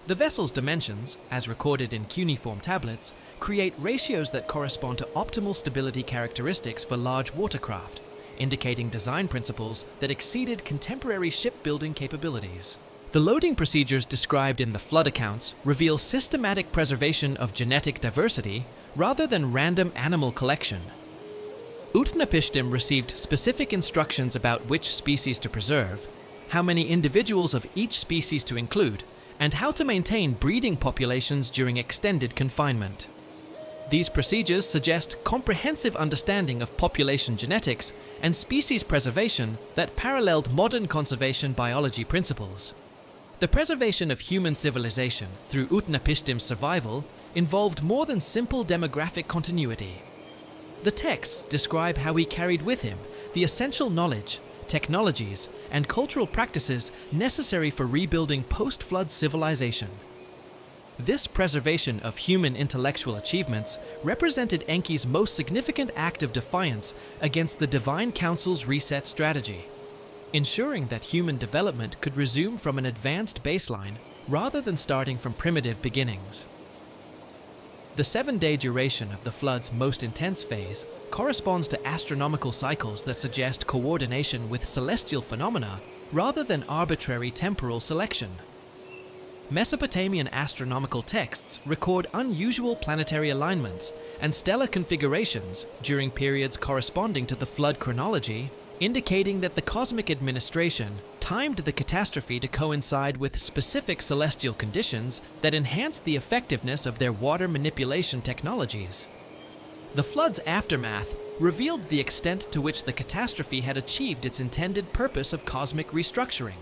The vessel's dimensions, as recorded in cuneiform tablets, create ratios that correspond to optimal stability characteristics for large watercraft, indicating design principles that exceeded contemporary shipbuilding capabilities. The loading procedures described in the flood accounts reveal systematic preservation of genetic diversity rather than random animal collection. Utnapishtim received specific instructions about which species to preserve, how many individuals of each species to include, and how to maintain breeding populations during extended confinement. These procedures suggest comprehensive understanding of population genetics and species preservation that paralleled modern conservation biology principles. The preservation of human civilization through Utnapishtim's survival involved more than simple demographic continuity. The texts describe how he carried with him the essential knowledge, technologies, and cultural practices necessary for rebuilding post-flood civilization. This preservation of human intellectual achievements represented Enki's most significant act of defiance against the Divine Council's reset strategy, ensuring that human development could resume from an advanced baseline rather than starting from primitive beginnings. The 7-day duration of the flood's most intense phase corresponds to astronomical cycles that suggest coordination with celestial phenomena rather than arbitrary temporal selection. Mesopotamian astronomical texts record unusual planetary alignments and stellar configurations during periods corresponding to the flood chronology, indicating that the cosmic administration timed the catastrophe to coincide with specific celestial conditions that enhanced the effectiveness of their water manipulation technologies. The flood's aftermath revealed the extent to which the catastrophe had achieved its intended purpose of cosmic restructuring.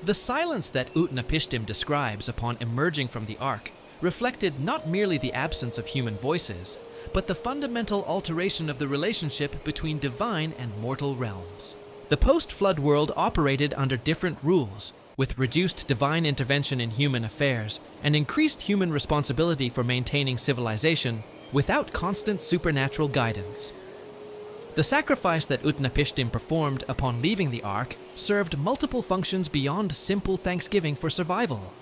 The silence that Utnapishtim describes upon emerging from the Ark reflected not merely the absence of human voices, but the fundamental alteration of the relationship between divine and mortal realms. The post-flood world operated under different rules, with reduced divine intervention in human affairs and increased human responsibility for maintaining civilization without constant supernatural guidance. The sacrifice that Utnapishtim performed upon leaving the Ark served multiple functions beyond simple thanksgiving for survival.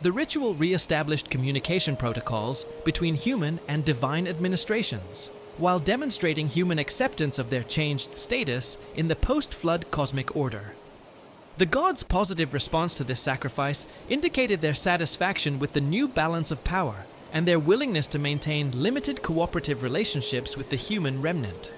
The ritual re-established communication protocols between human and divine administrations, while demonstrating human acceptance of their changed status in the post-flood cosmic order. The gods' positive response to this sacrifice indicated their satisfaction with the new balance of power and their willingness to maintain limited cooperative relationships with the human remnant.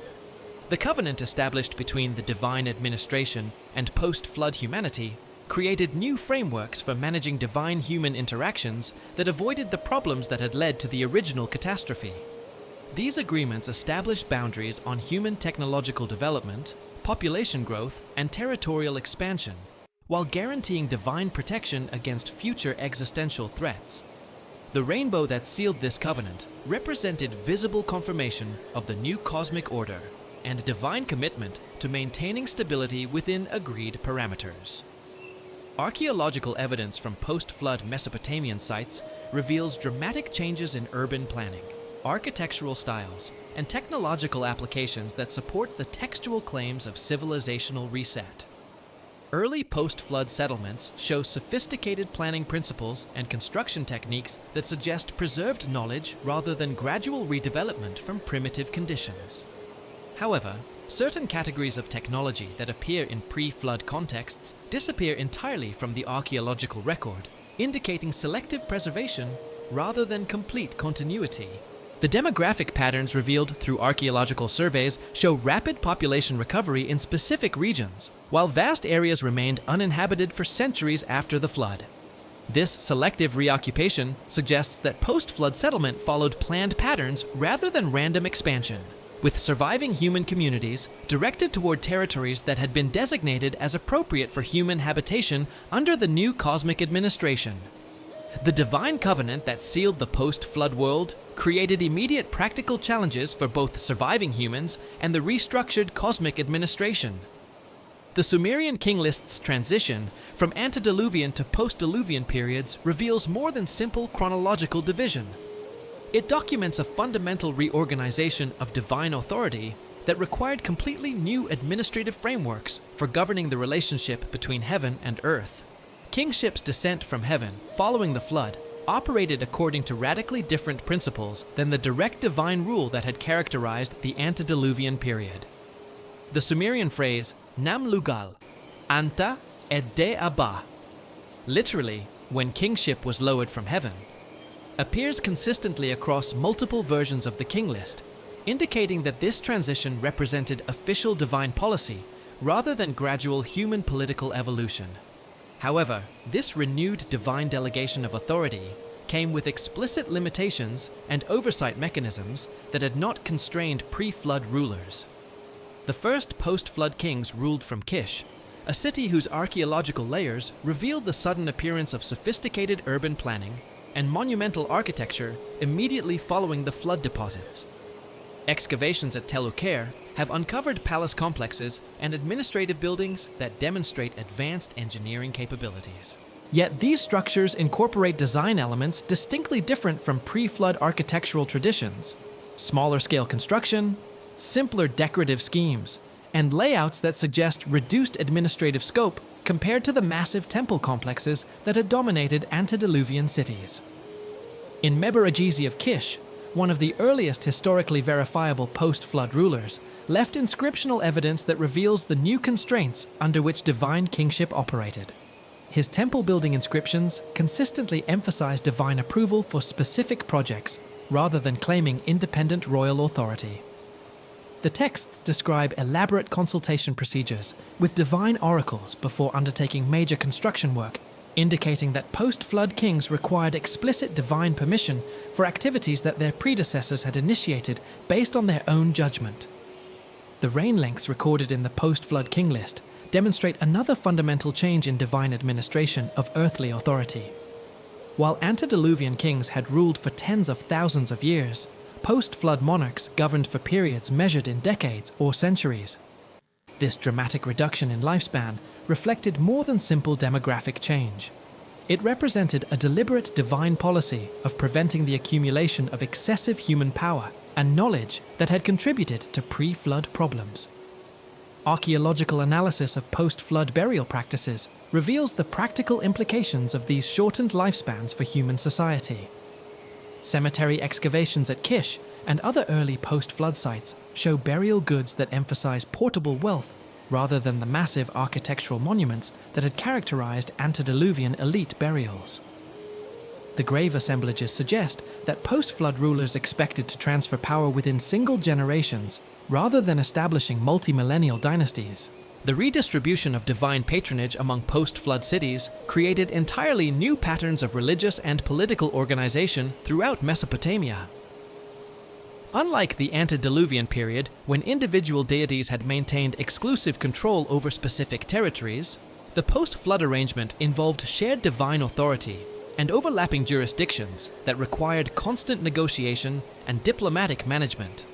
The covenant established between the divine administration and post-flood humanity created new frameworks for managing divine-human interactions that avoided the problems that had led to the original catastrophe. These agreements established boundaries on human technological development, population growth, and territorial expansion, while guaranteeing divine protection against future existential threats. The rainbow that sealed this covenant represented visible confirmation of the new cosmic order and divine commitment to maintaining stability within agreed parameters. Archaeological evidence from post-flood Mesopotamian sites reveals dramatic changes in urban planning, architectural styles, and technological applications that support the textual claims of civilizational reset. Early post-flood settlements show sophisticated planning principles and construction techniques that suggest preserved knowledge rather than gradual redevelopment from primitive conditions. However, certain categories of technology that appear in pre-flood contexts disappear entirely from the archaeological record, indicating selective preservation rather than complete continuity. The demographic patterns revealed through archaeological surveys show rapid population recovery in specific regions, while vast areas remained uninhabited for centuries after the flood. This selective reoccupation suggests that post-flood settlement followed planned patterns rather than random expansion, with surviving human communities directed toward territories that had been designated as appropriate for human habitation under the new cosmic administration. The divine covenant that sealed the post-flood world created immediate practical challenges for both surviving humans and the restructured cosmic administration. The Sumerian king list's transition from antediluvian to post-diluvian periods reveals more than simple chronological division. It documents a fundamental reorganization of divine authority that required completely new administrative frameworks for governing the relationship between heaven and earth. Kingship's descent from heaven, following the flood, operated according to radically different principles than the direct divine rule that had characterized the antediluvian period. The Sumerian phrase, Nam Lugal, Anta Edde Abba, literally, when kingship was lowered from heaven, appears consistently across multiple versions of the king list, indicating that this transition represented official divine policy rather than gradual human political evolution. However, this renewed divine delegation of authority came with explicit limitations and oversight mechanisms that had not constrained pre-flood rulers. The first post-flood kings ruled from Kish, a city whose archaeological layers revealed the sudden appearance of sophisticated urban planning and monumental architecture immediately following the flood deposits. Excavations at Tel Uqair have uncovered palace complexes and administrative buildings that demonstrate advanced engineering capabilities. Yet these structures incorporate design elements distinctly different from pre-flood architectural traditions: smaller-scale construction, simpler decorative schemes, and layouts that suggest reduced administrative scope compared to the massive temple complexes that had dominated antediluvian cities. In Igigi of Kish, one of the earliest historically verifiable post-flood rulers, left inscriptional evidence that reveals the new constraints under which divine kingship operated. His temple-building inscriptions consistently emphasize divine approval for specific projects, rather than claiming independent royal authority. The texts describe elaborate consultation procedures with divine oracles before undertaking major construction work, indicating that post-flood kings required explicit divine permission for activities that their predecessors had initiated based on their own judgment. The reign lengths recorded in the post-flood king list demonstrate another fundamental change in divine administration of earthly authority. While antediluvian kings had ruled for tens of thousands of years, post-flood monarchs governed for periods measured in decades or centuries. This dramatic reduction in lifespan reflected more than simple demographic change. It represented a deliberate divine policy of preventing the accumulation of excessive human power and knowledge that had contributed to pre-flood problems. Archaeological analysis of post-flood burial practices reveals the practical implications of these shortened lifespans for human society. Cemetery excavations at Kish and other early post-flood sites show burial goods that emphasize portable wealth rather than the massive architectural monuments that had characterized antediluvian elite burials. The grave assemblages suggest that post-flood rulers expected to transfer power within single generations rather than establishing multi-millennial dynasties. The redistribution of divine patronage among post-flood cities created entirely new patterns of religious and political organization throughout Mesopotamia. Unlike the antediluvian period, when individual deities had maintained exclusive control over specific territories, the post-flood arrangement involved shared divine authority and overlapping jurisdictions that required constant negotiation and diplomatic management.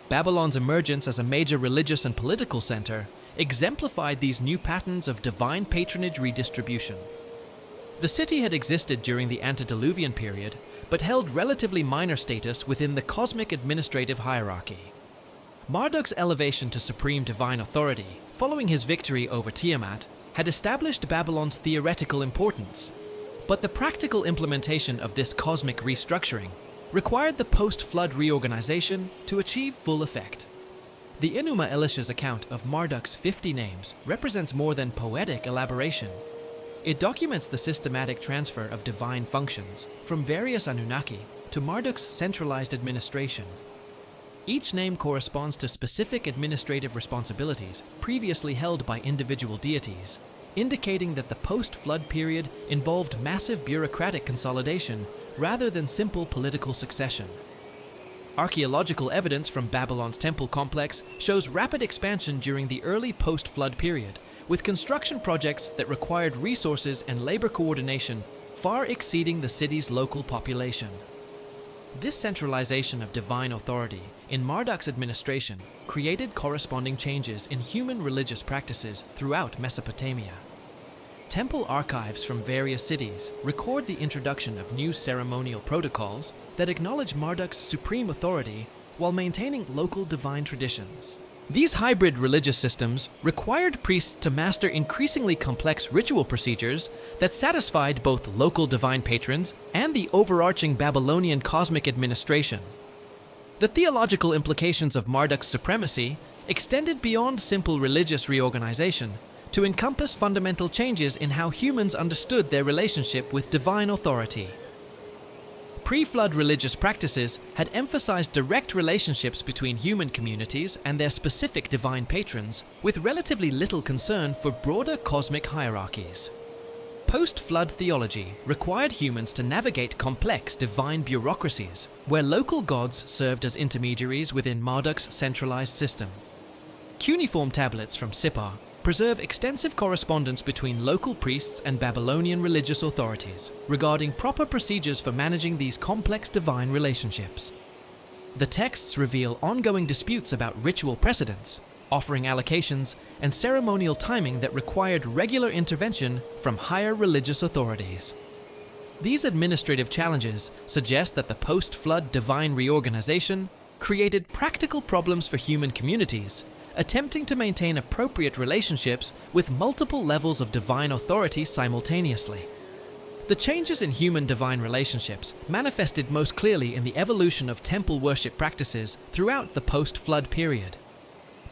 Babylon's emergence as a major religious and political center exemplified these new patterns of divine patronage redistribution. The city had existed during the antediluvian period, but held relatively minor status within the cosmic administrative hierarchy. Marduk's elevation to supreme divine authority, following his victory over Tiamat, had established Babylon's theoretical importance, but the practical implementation of this cosmic restructuring required the post-flood reorganization to achieve full effect. The Enuma Elish's account of Marduk's 50 names represents more than poetic elaboration. It documents the systematic transfer of divine functions from various Anunnaki to Marduk's centralized administration. Each name corresponds to specific administrative responsibilities previously held by individual deities, indicating that the post-flood period involved massive bureaucratic consolidation rather than simple political succession. Archaeological evidence from Babylon's temple complex shows rapid expansion during the early post-flood period, with construction projects that required resources and labor coordination far exceeding the city's local population. This centralization of divine authority in Marduk's administration created corresponding changes in human religious practices throughout Mesopotamia. Temple archives from various cities record the introduction of new ceremonial protocols that acknowledge Marduk's supreme authority while maintaining local divine traditions. These hybrid religious systems required priests to master increasingly complex ritual procedures that satisfied both local divine patrons and the overarching Babylonian cosmic administration. The theological implications of Marduk's supremacy extended beyond simple religious reorganization to encompass fundamental changes in how humans understood their relationship with divine authority. Pre-flood religious practices had emphasized direct relationships between human communities and their specific divine patrons, with relatively little concern for broader cosmic hierarchies. Post-flood theology required humans to navigate complex divine bureaucracies, where local gods served as intermediaries within Marduk's centralized system. Cuneiform tablets from Sippar preserve extensive correspondence between local priests and Babylonian religious authorities regarding proper procedures for managing these complex divine relationships. The texts reveal ongoing disputes about ritual precedence, offering allocations, and ceremonial timing that required regular intervention from higher religious authorities. These administrative challenges suggest that the post-flood divine reorganization created practical problems for human communities, attempting to maintain appropriate relationships with multiple levels of divine authority simultaneously. The changes in human divine relationships manifested most clearly in the evolution of temple worship practices throughout the post-flood period.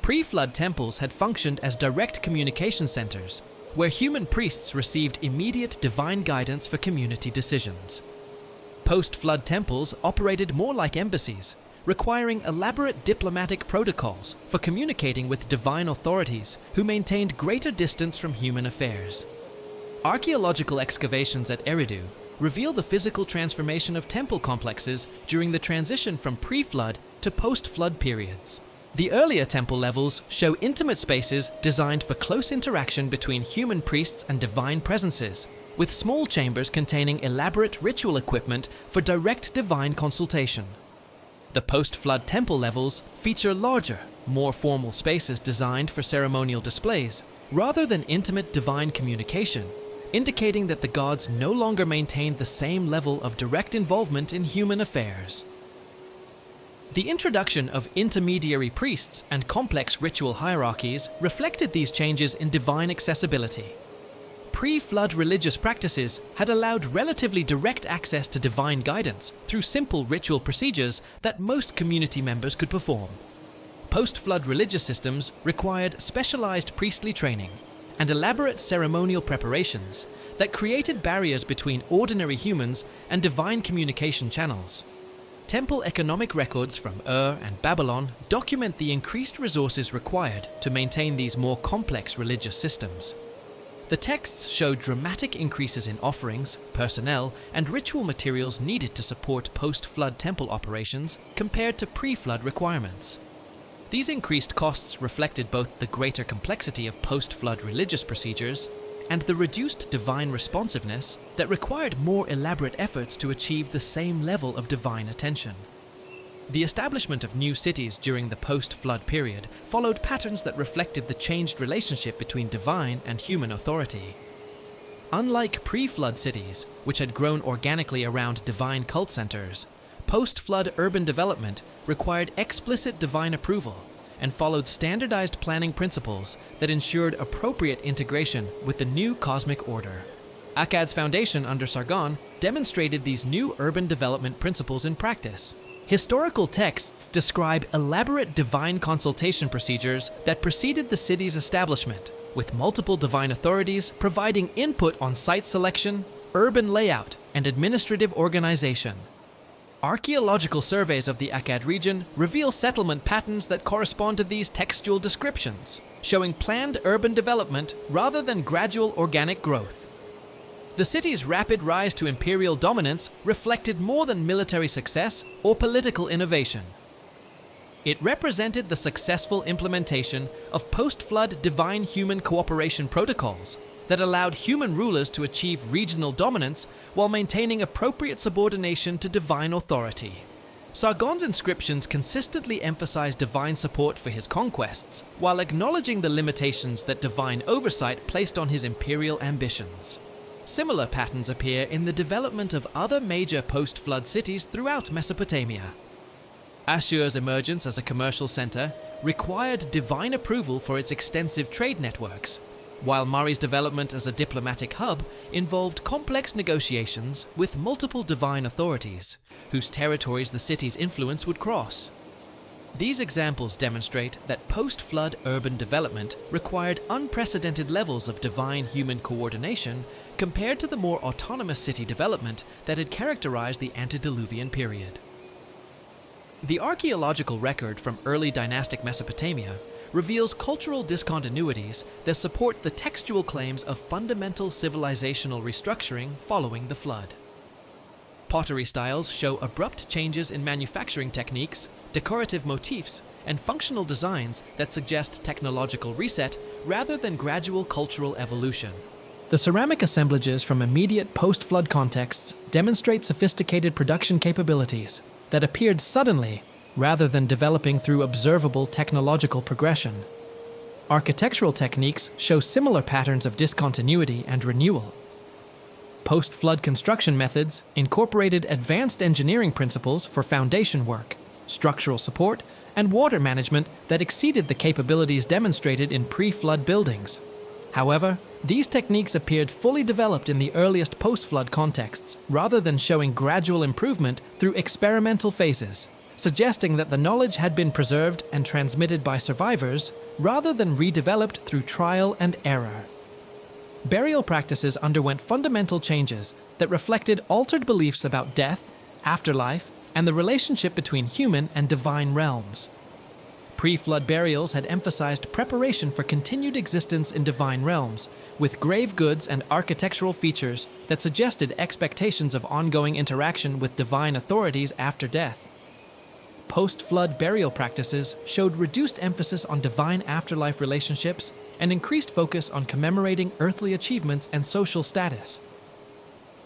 Pre-flood temples had functioned as direct communication centers, where human priests received immediate divine guidance for community decisions. Post-flood temples operated more like embassies, requiring elaborate diplomatic protocols for communicating with divine authorities who maintained greater distance from human affairs. Archaeological excavations at Eridu reveal the physical transformation of temple complexes during the transition from pre-flood to post-flood periods. The earlier temple levels show intimate spaces designed for close interaction between human priests and divine presences, with small chambers containing elaborate ritual equipment for direct divine consultation. The post-flood temple levels feature larger, more formal spaces designed for ceremonial displays, rather than intimate divine communication, indicating that the gods no longer maintained the same level of direct involvement in human affairs. The introduction of intermediary priests and complex ritual hierarchies reflected these changes in divine accessibility. Pre-flood religious practices had allowed relatively direct access to divine guidance through simple ritual procedures that most community members could perform. Post-flood religious systems required specialized priestly training and elaborate ceremonial preparations that created barriers between ordinary humans and divine communication channels. Temple economic records from Ur and Babylon document the increased resources required to maintain these more complex religious systems. The texts show dramatic increases in offerings, personnel, and ritual materials needed to support post-flood temple operations compared to pre-flood requirements. These increased costs reflected both the greater complexity of post-flood religious procedures and the reduced divine responsiveness that required more elaborate efforts to achieve the same level of divine attention. The establishment of new cities during the post-flood period followed patterns that reflected the changed relationship between divine and human authority. Unlike pre-flood cities, which had grown organically around divine cult centers, post-flood urban development required explicit divine approval and followed standardized planning principles that ensured appropriate integration with the new cosmic order. Akkad's foundation under Sargon demonstrated these new urban development principles in practice. Historical texts describe elaborate divine consultation procedures that preceded the city's establishment, with multiple divine authorities providing input on site selection, urban layout, and administrative organization. Archaeological surveys of the Akkad region reveal settlement patterns that correspond to these textual descriptions, showing planned urban development rather than gradual organic growth. The city's rapid rise to imperial dominance reflected more than military success or political innovation. It represented the successful implementation of post-flood divine human cooperation protocols that allowed human rulers to achieve regional dominance while maintaining appropriate subordination to divine authority. Sargon's inscriptions consistently emphasize divine support for his conquests, while acknowledging the limitations that divine oversight placed on his imperial ambitions. Similar patterns appear in the development of other major post-flood cities throughout Mesopotamia. Ashur's emergence as a commercial center required divine approval for its extensive trade networks, while Mari's development as a diplomatic hub involved complex negotiations with multiple divine authorities, whose territories the city's influence would cross. These examples demonstrate that post-flood urban development required unprecedented levels of divine human coordination compared to the more autonomous city development that had characterized the Antediluvian period. The archaeological record from early dynastic Mesopotamia reveals cultural discontinuities that support the textual claims of fundamental civilizational restructuring following the flood. Pottery styles show abrupt changes in manufacturing techniques, decorative motifs, and functional designs that suggest technological reset rather than gradual cultural evolution. The ceramic assemblages from immediate post-flood contexts demonstrate sophisticated production capabilities that appeared suddenly rather than developing through observable technological progression. Architectural techniques show similar patterns of discontinuity and renewal. Post-flood construction methods incorporated advanced engineering principles for foundation work, structural support, and water management that exceeded the capabilities demonstrated in pre-flood buildings. However, these techniques appeared fully developed in the earliest post-flood contexts rather than showing gradual improvement through experimental phases, suggesting that the knowledge had been preserved and transmitted by survivors rather than redeveloped through trial and error. Burial practices underwent fundamental changes that reflected altered beliefs about death, afterlife, and the relationship between human and divine realms. Pre-flood burials had emphasized preparation for continued existence in divine realms, with grave goods and architectural features that suggested expectations of ongoing interaction with divine authorities after death. Post-flood burial practices showed reduced emphasis on divine afterlife relationships and increased focus on commemorating earthly achievements and social status.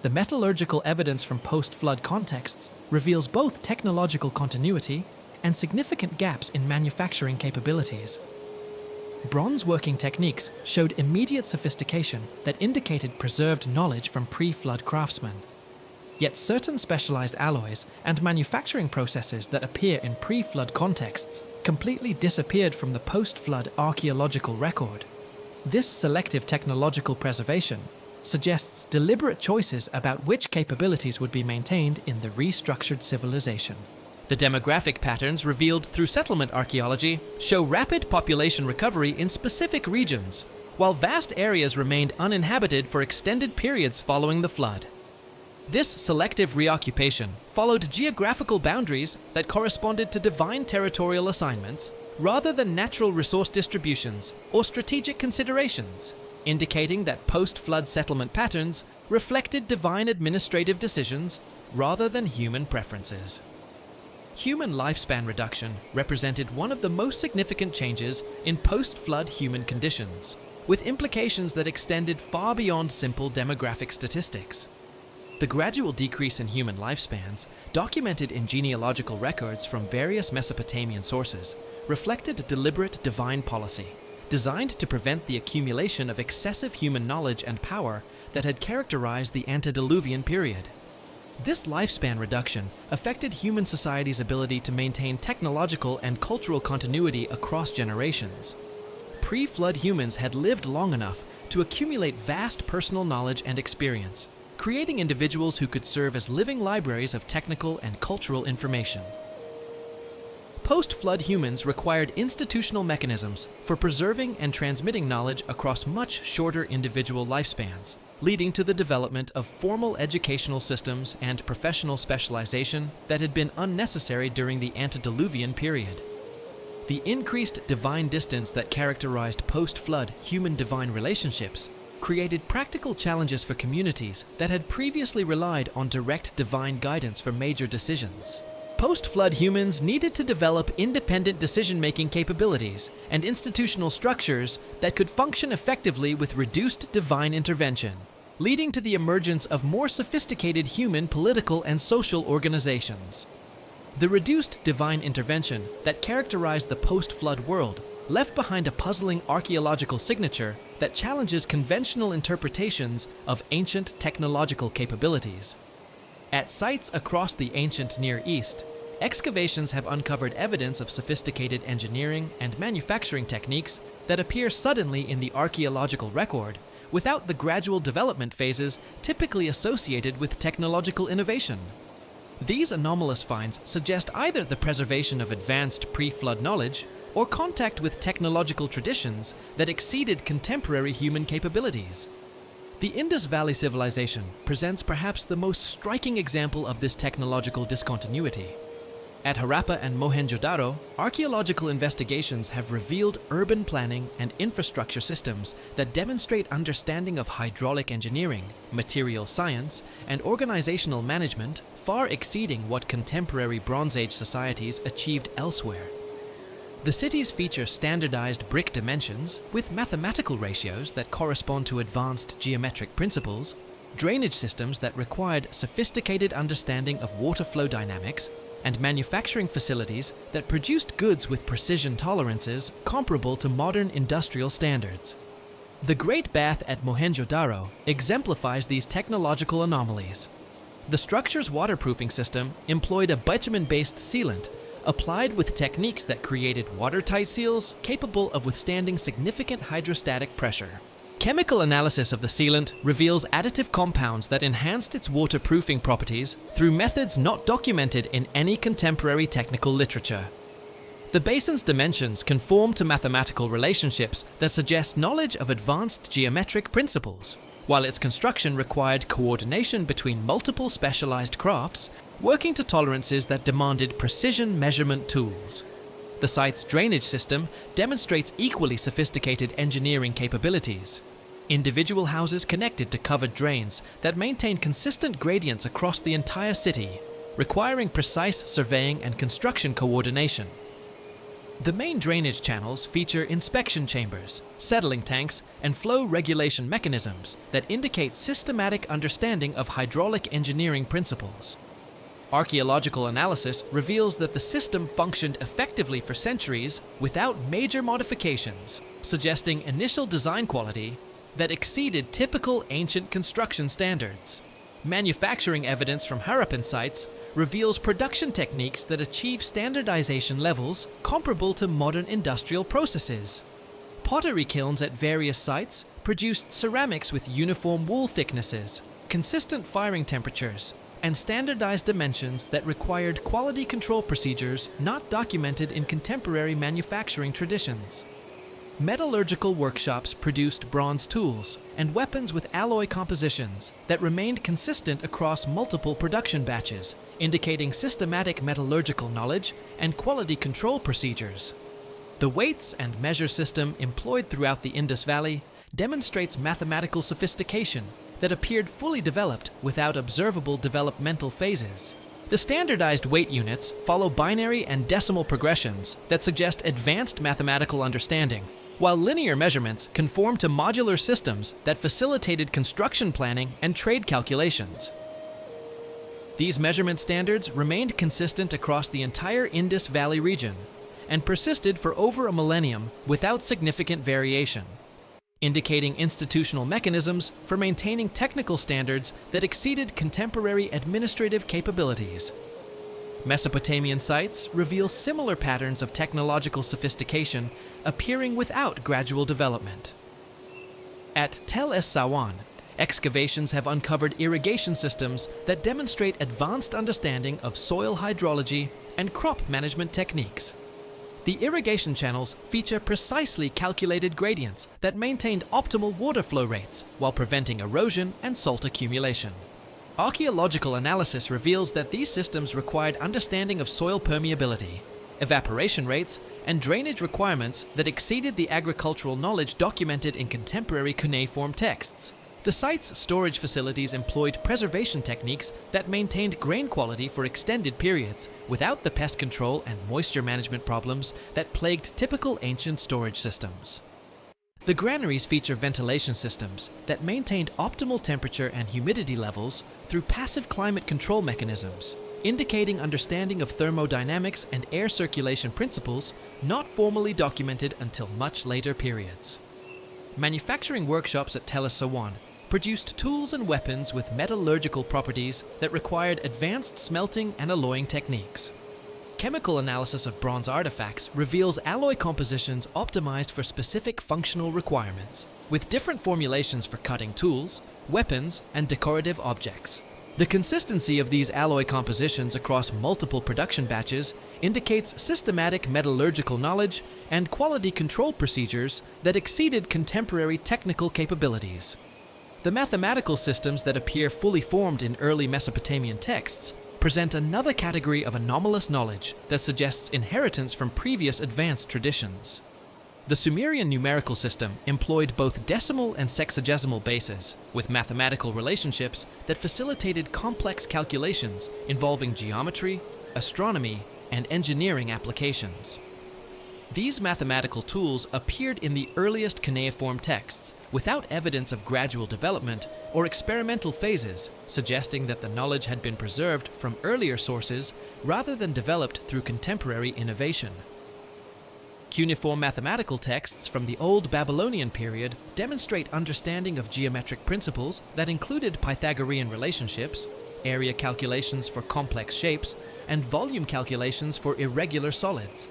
The metallurgical evidence from post-flood contexts reveals both technological continuity and significant gaps in manufacturing capabilities. Bronze working techniques showed immediate sophistication that indicated preserved knowledge from pre-flood craftsmen. Yet certain specialized alloys and manufacturing processes that appear in pre-flood contexts completely disappeared from the post-flood archaeological record. This selective technological preservation suggests deliberate choices about which capabilities would be maintained in the restructured civilization. The demographic patterns revealed through settlement archaeology show rapid population recovery in specific regions, while vast areas remained uninhabited for extended periods following the flood. This selective reoccupation followed geographical boundaries that corresponded to divine territorial assignments rather than natural resource distributions or strategic considerations, indicating that post-flood settlement patterns reflected divine administrative decisions rather than human preferences. Human lifespan reduction represented one of the most significant changes in post-flood human conditions, with implications that extended far beyond simple demographic statistics. The gradual decrease in human lifespans, documented in genealogical records from various Mesopotamian sources, reflected deliberate divine policy, designed to prevent the accumulation of excessive human knowledge and power that had characterized the Antediluvian period. This lifespan reduction affected human society's ability to maintain technological and cultural continuity across generations. Pre-flood humans had lived long enough to accumulate vast personal knowledge and experience, creating individuals who could serve as living libraries of technical and cultural information. Post-flood humans required institutional mechanisms for preserving and transmitting knowledge across much shorter individual lifespans, leading to the development of formal educational systems and professional specialization that had been unnecessary during the Antediluvian period. The increased divine distance that characterized post-flood human-divine relationships created practical challenges for communities that had previously relied on direct divine guidance for major decisions. Post-flood humans needed to develop independent decision-making capabilities and institutional structures that could function effectively with reduced divine intervention, leading to the emergence of more sophisticated human political and social organizations. The reduced divine intervention that characterized the post-flood world left behind a puzzling archaeological signature that challenges conventional interpretations of ancient technological capabilities. At sites across the ancient Near East, excavations have uncovered evidence of sophisticated engineering and manufacturing techniques that appear suddenly in the archaeological record without the gradual development phases typically associated with technological innovation. These anomalous finds suggest either the preservation of advanced pre-flood knowledge or contact with technological traditions that exceeded contemporary human capabilities. The Indus Valley civilization presents perhaps the most striking example of this technological discontinuity. At Harappa and Mohenjo-daro, archaeological investigations have revealed urban planning and infrastructure systems that demonstrate understanding of hydraulic engineering, material science, and organizational management far exceeding what contemporary Bronze Age societies achieved elsewhere. The cities feature standardized brick dimensions with mathematical ratios that correspond to advanced geometric principles, drainage systems that required sophisticated understanding of water flow dynamics, and manufacturing facilities that produced goods with precision tolerances comparable to modern industrial standards. The Great Bath at Mohenjo-daro exemplifies these technological anomalies. The structure's waterproofing system employed a bitumen-based sealant applied with techniques that created watertight seals capable of withstanding significant hydrostatic pressure. Chemical analysis of the sealant reveals additive compounds that enhanced its waterproofing properties through methods not documented in any contemporary technical literature. The basin's dimensions conform to mathematical relationships that suggest knowledge of advanced geometric principles, while its construction required coordination between multiple specialized crafts working to tolerances that demanded precision measurement tools. The site's drainage system demonstrates equally sophisticated engineering capabilities. Individual houses connected to covered drains that maintain consistent gradients across the entire city, requiring precise surveying and construction coordination. The main drainage channels feature inspection chambers, settling tanks, and flow regulation mechanisms that indicate systematic understanding of hydraulic engineering principles. Archaeological analysis reveals that the system functioned effectively for centuries without major modifications, suggesting initial design quality that exceeded typical ancient construction standards. Manufacturing evidence from Harappan sites reveals production techniques that achieve standardization levels comparable to modern industrial processes. Pottery kilns at various sites produced ceramics with uniform wool thicknesses, consistent firing temperatures, and standardized dimensions that required quality control procedures not documented in contemporary manufacturing traditions. Metallurgical workshops produced bronze tools and weapons with alloy compositions that remained consistent across multiple production batches, indicating systematic metallurgical knowledge and quality control procedures. The weights and measure system employed throughout the Indus Valley demonstrates mathematical sophistication that appeared fully developed without observable developmental phases. The standardized weight units follow binary and decimal progressions that suggest advanced mathematical understanding, while linear measurements conform to modular systems that facilitated construction planning and trade calculations. These measurement standards remained consistent across the entire Indus Valley region and persisted for over a millennium without significant variation, indicating institutional mechanisms for maintaining technical standards that exceeded contemporary administrative capabilities. Mesopotamian sites reveal similar patterns of technological sophistication appearing without gradual development. At Tel Es-Sawan, excavations have uncovered irrigation systems that demonstrate advanced understanding of soil hydrology and crop management techniques. The irrigation channels feature precisely calculated gradients that maintained optimal water flow rates while preventing erosion and salt accumulation. Archaeological analysis reveals that these systems required understanding of soil permeability, evaporation rates, and drainage requirements that exceeded the agricultural knowledge documented in contemporary cuneiform texts. The site's storage facilities employed preservation techniques that maintained grain quality for extended periods without the pest control and moisture management problems that plagued typical ancient storage systems. The granaries feature ventilation systems that maintained optimal temperature and humidity levels through passive climate control mechanisms, indicating understanding of thermodynamics and air circulation principles not formally documented until much later periods. Manufacturing workshops at Tel Es-Sawan produced tools and weapons with metallurgical properties that required advanced smelting and alloying techniques. Chemical analysis of bronze artifacts reveals alloy compositions optimized for specific functional requirements, with different formulations for cutting tools, weapons, and decorative objects. The consistency of these alloy compositions across multiple production batches indicates systematic metallurgical knowledge and quality control procedures that exceeded contemporary technical capabilities. The mathematical systems that appear fully formed in early Mesopotamian texts present another category of anomalous knowledge that suggests inheritance from previous advanced traditions. The Sumerian numerical system employed both decimal and sexagesimal bases, with mathematical relationships that facilitated complex calculations involving geometry, astronomy, and engineering applications. These mathematical tools appeared in the earliest cuneiform texts without evidence of gradual development or experimental phases, suggesting that the knowledge had been preserved from earlier sources rather than developed through contemporary innovation. Cuneiform mathematical texts from the Old Babylonian period demonstrate understanding of geometric principles that included Pythagorean relationships, area calculations for complex shapes, and volume calculations for irregular solids.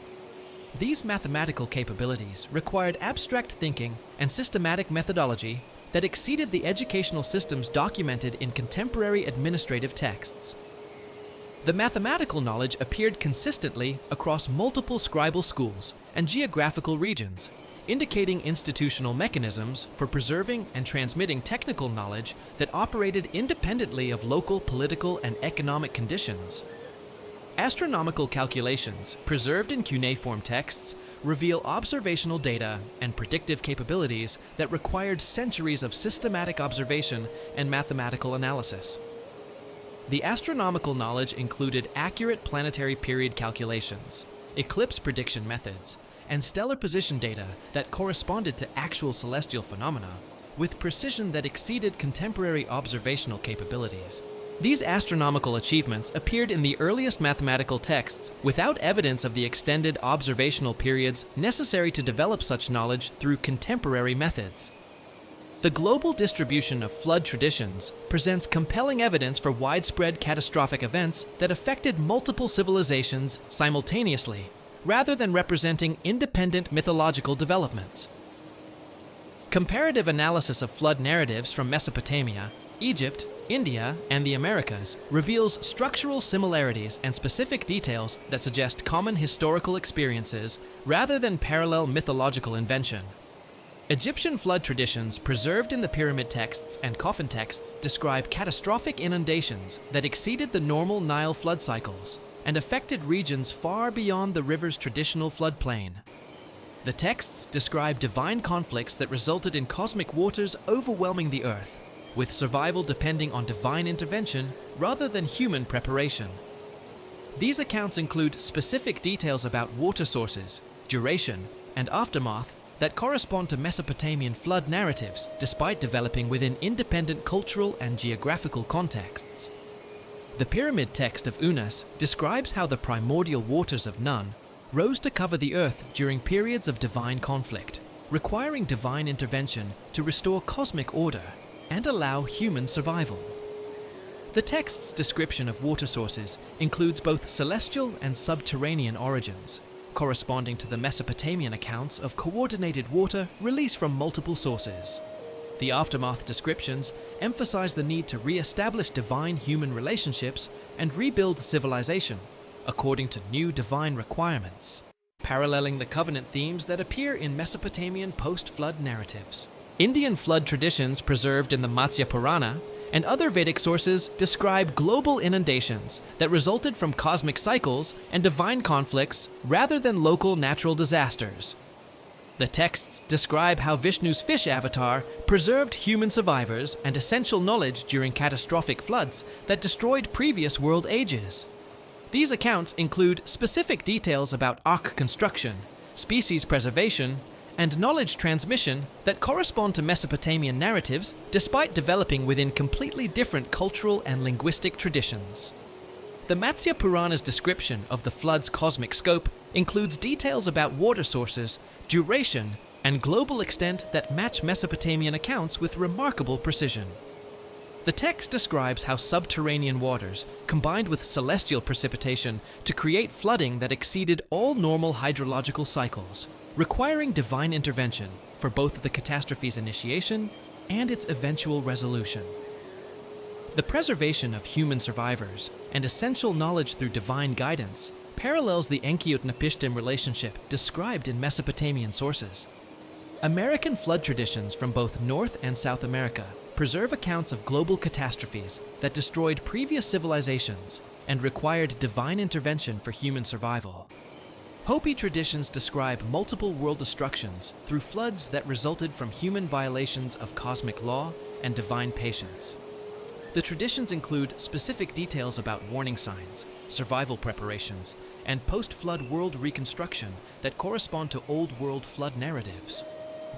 These mathematical capabilities required abstract thinking and systematic methodology that exceeded the educational systems documented in contemporary administrative texts. The mathematical knowledge appeared consistently across multiple scribal schools and geographical regions, indicating institutional mechanisms for preserving and transmitting technical knowledge that operated independently of local political and economic conditions. Astronomical calculations preserved in cuneiform texts reveal observational data and predictive capabilities that required centuries of systematic observation and mathematical analysis. The astronomical knowledge included accurate planetary period calculations, eclipse prediction methods, and stellar position data that corresponded to actual celestial phenomena with precision that exceeded contemporary observational capabilities. These astronomical achievements appeared in the earliest mathematical texts without evidence of the extended observational periods necessary to develop such knowledge through contemporary methods. The global distribution of flood traditions presents compelling evidence for widespread catastrophic events that affected multiple civilizations simultaneously, rather than representing independent mythological developments. Comparative analysis of flood narratives from Mesopotamia, Egypt, India, and the Americas reveals structural similarities and specific details that suggest common historical experiences rather than parallel mythological invention. Egyptian flood traditions preserved in the pyramid texts and coffin texts describe catastrophic inundations that exceeded the normal Nile flood cycles and affected regions far beyond the river's traditional floodplain. The texts describe divine conflicts that resulted in cosmic waters overwhelming the earth, with survival depending on divine intervention rather than human preparation. These accounts include specific details about water sources, duration, and aftermath that correspond to Mesopotamian flood narratives despite developing within independent cultural and geographical contexts. The pyramid text of Unas describes how the primordial waters of Nun rose to cover the earth during periods of divine conflict, requiring divine intervention to restore cosmic order and allow human survival. The text's description of water sources includes both celestial and subterranean origins, corresponding to the Mesopotamian accounts of coordinated water released from multiple sources. The aftermath descriptions emphasize the need to re-establish divine-human relationships and rebuild civilization according to new divine requirements, paralleling the covenant themes that appear in Mesopotamian post-flood narratives. Indian flood traditions preserved in the Matsya Purana and other Vedic sources describe global inundations that resulted from cosmic cycles and divine conflicts rather than local natural disasters. The texts describe how Vishnu's fish avatar preserved human survivors and essential knowledge during catastrophic floods that destroyed previous world ages. These accounts include specific details about ark construction, species preservation, and knowledge transmission that correspond to Mesopotamian narratives despite developing within completely different cultural and linguistic traditions. The Matsya Purana's description of the flood's cosmic scope includes details about water sources, duration, and global extent that match Mesopotamian accounts with remarkable precision. The text describes how subterranean waters combined with celestial precipitation to create flooding that exceeded all normal hydrological cycles, requiring divine intervention for both the catastrophe's initiation and its eventual resolution. The preservation of human survivors and essential knowledge through divine guidance parallels the Enki-Utnapishtim relationship described in Mesopotamian sources. American flood traditions from both North and South America preserve accounts of global catastrophes that destroyed previous civilizations and required divine intervention for human survival. Hopi traditions describe multiple world destructions through floods that resulted from human violations of cosmic law and divine patience. The traditions include specific details about warning signs, survival preparations, and post-flood world reconstruction that correspond to old world flood narratives.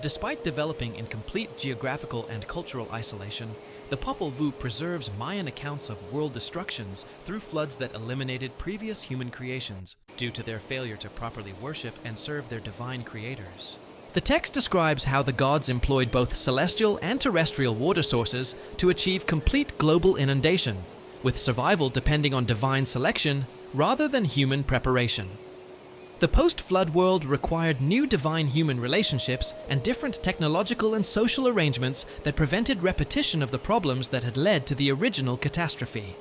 Despite developing in complete geographical and cultural isolation, the Popol Vuh preserves Mayan accounts of world destructions through floods that eliminated previous human creations due to their failure to properly worship and serve their divine creators. The text describes how the gods employed both celestial and terrestrial water sources to achieve complete global inundation, with survival depending on divine selection rather than human preparation. The post-flood world required new divine-human relationships and different technological and social arrangements that prevented repetition of the problems that had led to the original catastrophe.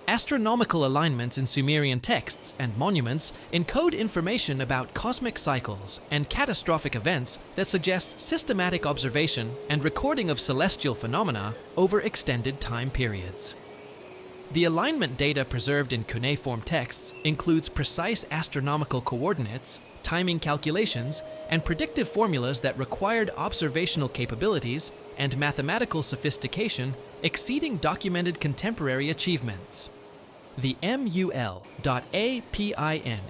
Astronomical alignments in Sumerian texts and monuments encode information about cosmic cycles and catastrophic events that suggest systematic observation and recording of celestial phenomena over extended time periods. The alignment data preserved in cuneiform texts includes precise astronomical coordinates, timing calculations, and predictive formulas that required observational capabilities and mathematical sophistication exceeding documented contemporary achievements. The MUL.APIN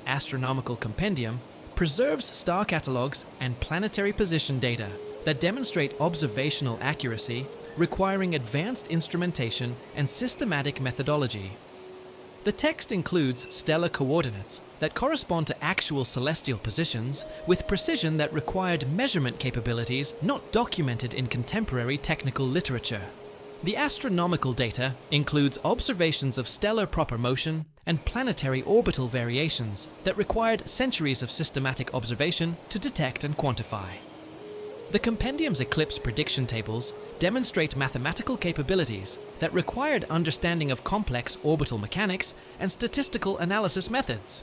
Astronomical Compendium preserves star catalogs and planetary position data that demonstrate observational accuracy, requiring advanced instrumentation and systematic methodology. The text includes stellar coordinates that correspond to actual celestial positions with precision that required measurement capabilities not documented in contemporary technical literature. The astronomical data includes observations of stellar proper motion and planetary orbital variations that required centuries of systematic observation to detect and quantify. The compendium's eclipse prediction tables demonstrate mathematical capabilities that required understanding of complex orbital mechanics and statistical analysis methods.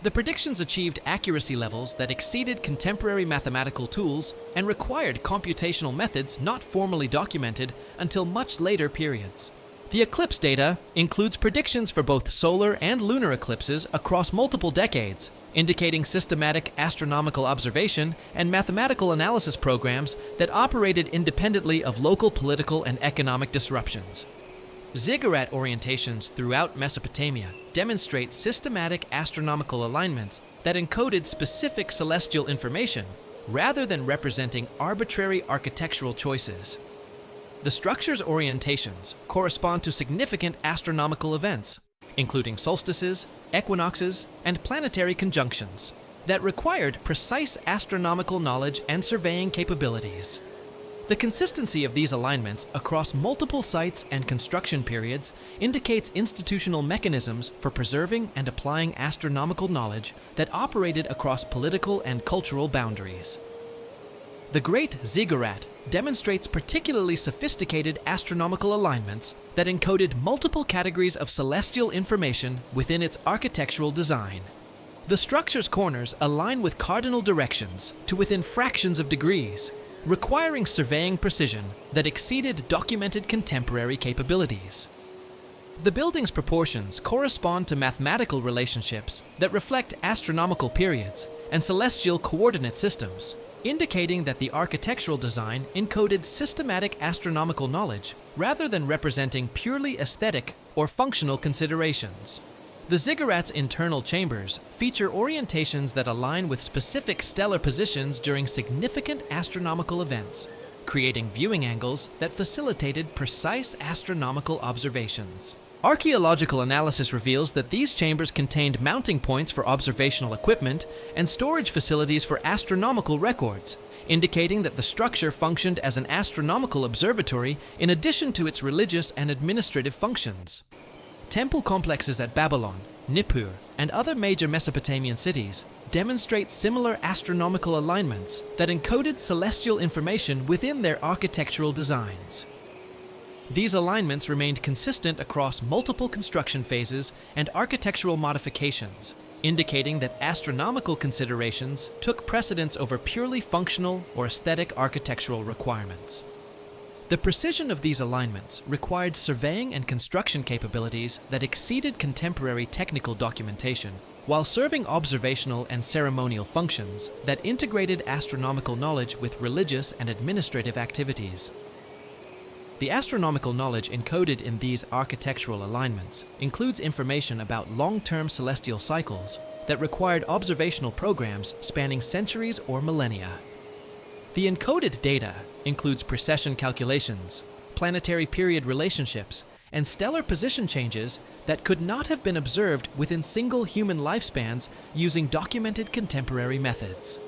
The predictions achieved accuracy levels that exceeded contemporary mathematical tools and required computational methods not formally documented until much later periods. The eclipse data includes predictions for both solar and lunar eclipses across multiple decades, indicating systematic astronomical observation and mathematical analysis programs that operated independently of local political and economic disruptions. Ziggurat orientations throughout Mesopotamia demonstrate systematic astronomical alignments that encoded specific celestial information rather than representing arbitrary architectural choices. The structure's orientations correspond to significant astronomical events, including solstices, equinoxes, and planetary conjunctions, that required precise astronomical knowledge and surveying capabilities. The consistency of these alignments across multiple sites and construction periods indicates institutional mechanisms for preserving and applying astronomical knowledge that operated across political and cultural boundaries. The Great Ziggurat demonstrates particularly sophisticated astronomical alignments that encoded multiple categories of celestial information within its architectural design. The structure's corners align with cardinal directions to within fractions of degrees, requiring surveying precision that exceeded documented contemporary capabilities. The building's proportions correspond to mathematical relationships that reflect astronomical periods and celestial coordinate systems, indicating that the architectural design encoded systematic astronomical knowledge rather than representing purely aesthetic or functional considerations. The ziggurat's internal chambers feature orientations that align with specific stellar positions during significant astronomical events, creating viewing angles that facilitated precise astronomical observations. Archaeological analysis reveals that these chambers contained mounting points for observational equipment and storage facilities for astronomical records, indicating that the structure functioned as an astronomical observatory in addition to its religious and administrative functions. Temple complexes at Babylon, Nippur, and other major Mesopotamian cities demonstrate similar astronomical alignments that encoded celestial information within their architectural designs. These alignments remained consistent across multiple construction phases and architectural modifications, indicating that astronomical considerations took precedence over purely functional or aesthetic architectural requirements. The precision of these alignments required surveying and construction capabilities that exceeded contemporary technical documentation, while serving observational and ceremonial functions that integrated astronomical knowledge with religious and administrative activities. The astronomical knowledge encoded in these architectural alignments includes information about long-term celestial cycles that required observational programs spanning centuries or millennia. The encoded data includes precession calculations, planetary period relationships, and stellar position changes that could not have been observed within single human lifespans using documented contemporary methods.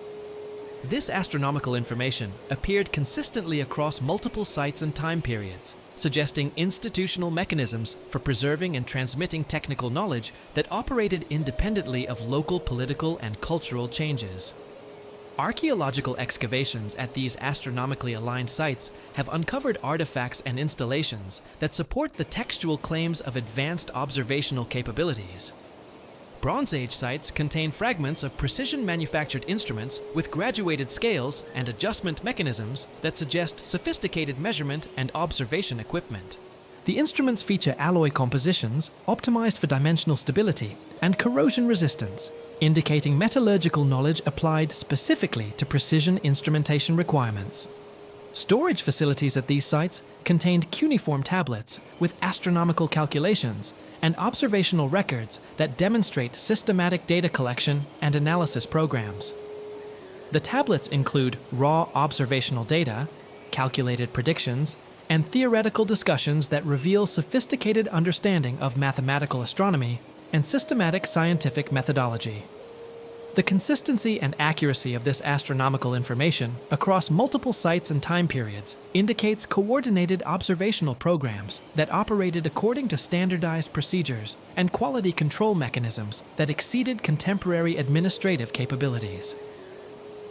This astronomical information appeared consistently across multiple sites and time periods, suggesting institutional mechanisms for preserving and transmitting technical knowledge that operated independently of local political and cultural changes. Archaeological excavations at these astronomically aligned sites have uncovered artifacts and installations that support the textual claims of advanced observational capabilities. Bronze Age sites contain fragments of precision-manufactured instruments with graduated scales and adjustment mechanisms that suggest sophisticated measurement and observation equipment. The instruments feature alloy compositions optimized for dimensional stability and corrosion resistance, indicating metallurgical knowledge applied specifically to precision instrumentation requirements. Storage facilities at these sites contained cuneiform tablets with astronomical calculations and observational records that demonstrate systematic data collection and analysis programs. The tablets include raw observational data, calculated predictions, and theoretical discussions that reveal sophisticated understanding of mathematical astronomy and systematic scientific methodology. The consistency and accuracy of this astronomical information across multiple sites and time periods indicates coordinated observational programs that operated according to standardized procedures and quality control mechanisms that exceeded contemporary administrative capabilities.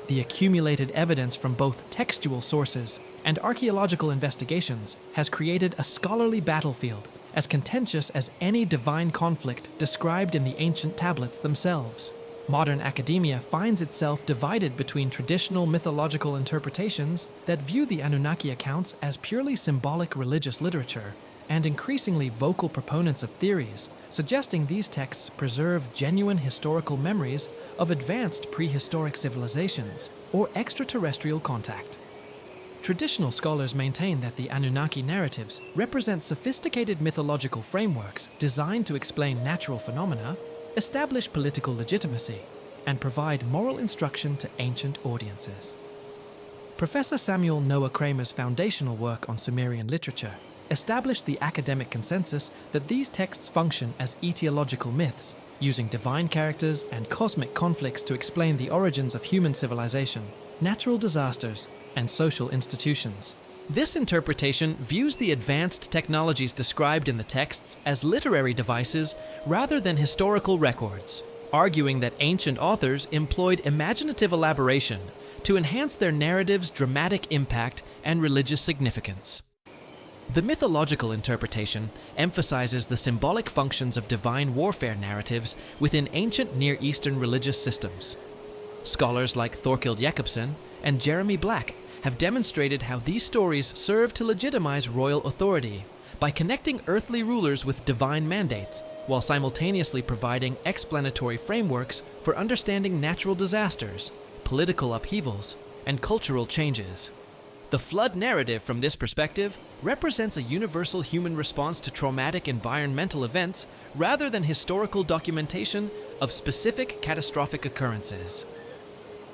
The accumulated evidence from both textual sources and archaeological investigations has created a scholarly battlefield as contentious as any divine conflict described in the ancient tablets themselves. Modern academia finds itself divided between traditional mythological interpretations that view the Anunnaki accounts as purely symbolic religious literature, and increasingly vocal proponents of theories suggesting these texts preserve genuine historical memories of advanced prehistoric civilizations or extraterrestrial contact. Traditional scholars maintain that the Anunnaki narratives represent sophisticated mythological frameworks designed to explain natural phenomena, establish political legitimacy, and provide moral instruction to ancient audiences. Professor Samuel Noah Kramer's foundational work on Sumerian literature established the academic consensus that these texts function as etiological myths, using divine characters and cosmic conflicts to explain the origins of human civilization, natural disasters, and social institutions. This interpretation views the advanced technologies described in the texts as literary devices rather than historical records, arguing that ancient authors employed imaginative elaboration to enhance their narrative's dramatic impact and religious significance. The mythological interpretation emphasizes the symbolic functions of divine warfare narratives within ancient Near Eastern religious systems. Scholars like Thorkild Jacobsen and Jeremy Black have demonstrated how these stories serve to legitimize royal authority by connecting earthly rulers with divine mandates, while simultaneously providing explanatory frameworks for understanding natural disasters, political upheavals, and cultural changes. The flood narrative, from this perspective, represents a universal human response to traumatic environmental events rather than historical documentation of specific catastrophic occurrences.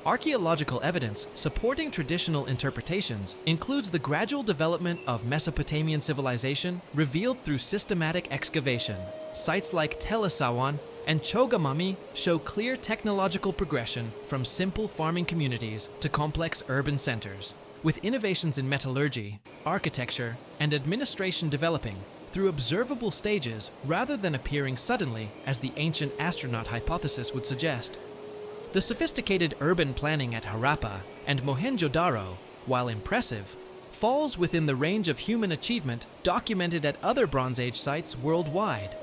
Archaeological evidence supporting traditional interpretations includes the gradual development of Mesopotamian civilization revealed through systematic excavation. Sites like Tel Essaouan and Chogamami show clear technological progression from simple farming communities to complex urban centers, with innovations in metallurgy, architecture, and administration developing through observable stages rather than appearing suddenly, as the ancient astronaut hypothesis would suggest. The sophisticated urban planning at Harappa and Mohenjo-Daro, while impressive, falls within the range of human achievement documented at other Bronze Age sites worldwide.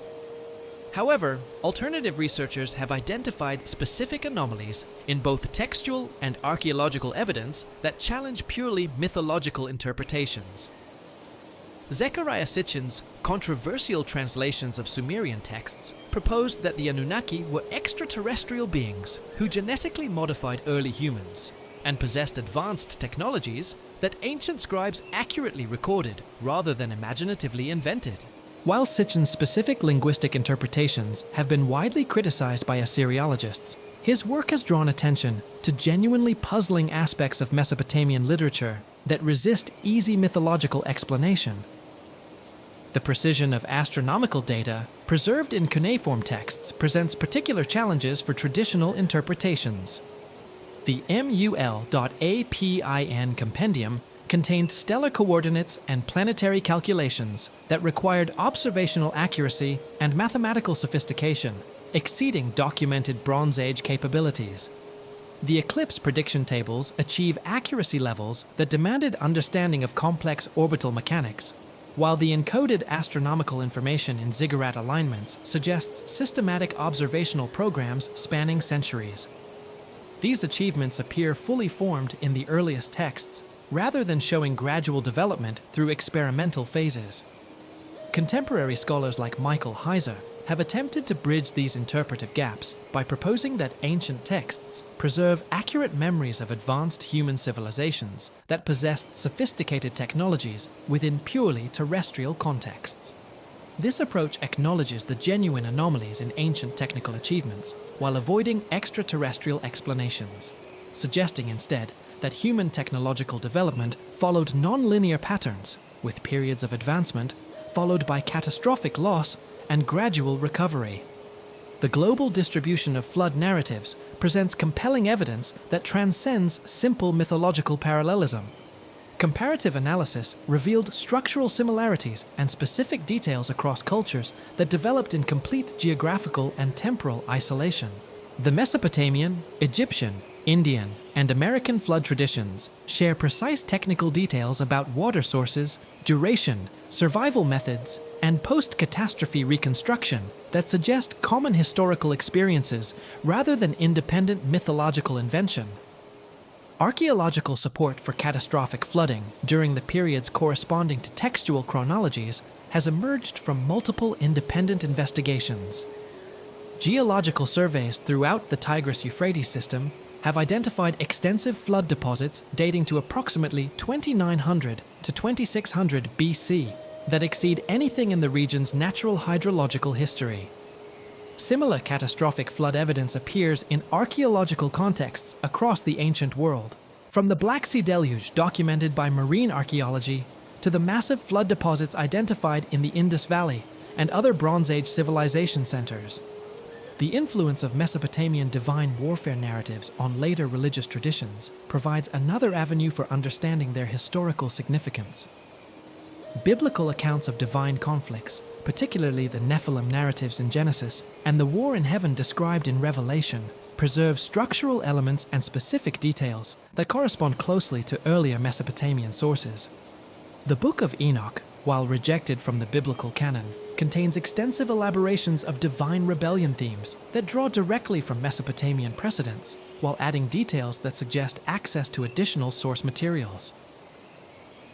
However, alternative researchers have identified specific anomalies in both textual and archaeological evidence that challenge purely mythological interpretations. Zecharia Sitchin's controversial translations of Sumerian texts proposed that the Anunnaki were extraterrestrial beings who genetically modified early humans and possessed advanced technologies that ancient scribes accurately recorded rather than imaginatively invented. While Sitchin's specific linguistic interpretations have been widely criticized by Assyriologists, his work has drawn attention to genuinely puzzling aspects of Mesopotamian literature that resist easy mythological explanation. The precision of astronomical data preserved in cuneiform texts presents particular challenges for traditional interpretations. The MUL.APIN compendium contained stellar coordinates and planetary calculations that required observational accuracy and mathematical sophistication, exceeding documented Bronze Age capabilities. The eclipse prediction tables achieve accuracy levels that demanded understanding of complex orbital mechanics, while the encoded astronomical information in ziggurat alignments suggests systematic observational programs spanning centuries. These achievements appear fully formed in the earliest texts, rather than showing gradual development through experimental phases. Contemporary scholars like Michael Heiser have attempted to bridge these interpretive gaps by proposing that ancient texts preserve accurate memories of advanced human civilizations that possessed sophisticated technologies within purely terrestrial contexts. This approach acknowledges the genuine anomalies in ancient technical achievements while avoiding extraterrestrial explanations, suggesting instead that human technological development followed non-linear patterns, with periods of advancement followed by catastrophic loss and gradual recovery. The global distribution of flood narratives presents compelling evidence that transcends simple mythological parallelism. Comparative analysis revealed structural similarities and specific details across cultures that developed in complete geographical and temporal isolation. The Mesopotamian, Egyptian, Indian, and American flood traditions share precise technical details about water sources, duration, survival methods, and post-catastrophe reconstruction that suggest common historical experiences rather than independent mythological invention. Archaeological support for catastrophic flooding during the periods corresponding to textual chronologies has emerged from multiple independent investigations. Geological surveys throughout the Tigris-Euphrates system have identified extensive flood deposits dating to approximately 2900 to 2600 BC that exceed anything in the region's natural hydrological history. Similar catastrophic flood evidence appears in archaeological contexts across the ancient world, from the Black Sea Deluge documented by marine archaeology to the massive flood deposits identified in the Indus Valley and other Bronze Age civilization centers. The influence of Mesopotamian divine warfare narratives on later religious traditions provides another avenue for understanding their historical significance. Biblical accounts of divine conflicts, particularly the Nephilim narratives in Genesis and the war in heaven described in Revelation, preserve structural elements and specific details that correspond closely to earlier Mesopotamian sources. The Book of Enoch, while rejected from the biblical canon, contains extensive elaborations of divine rebellion themes that draw directly from Mesopotamian precedents, while adding details that suggest access to additional source materials.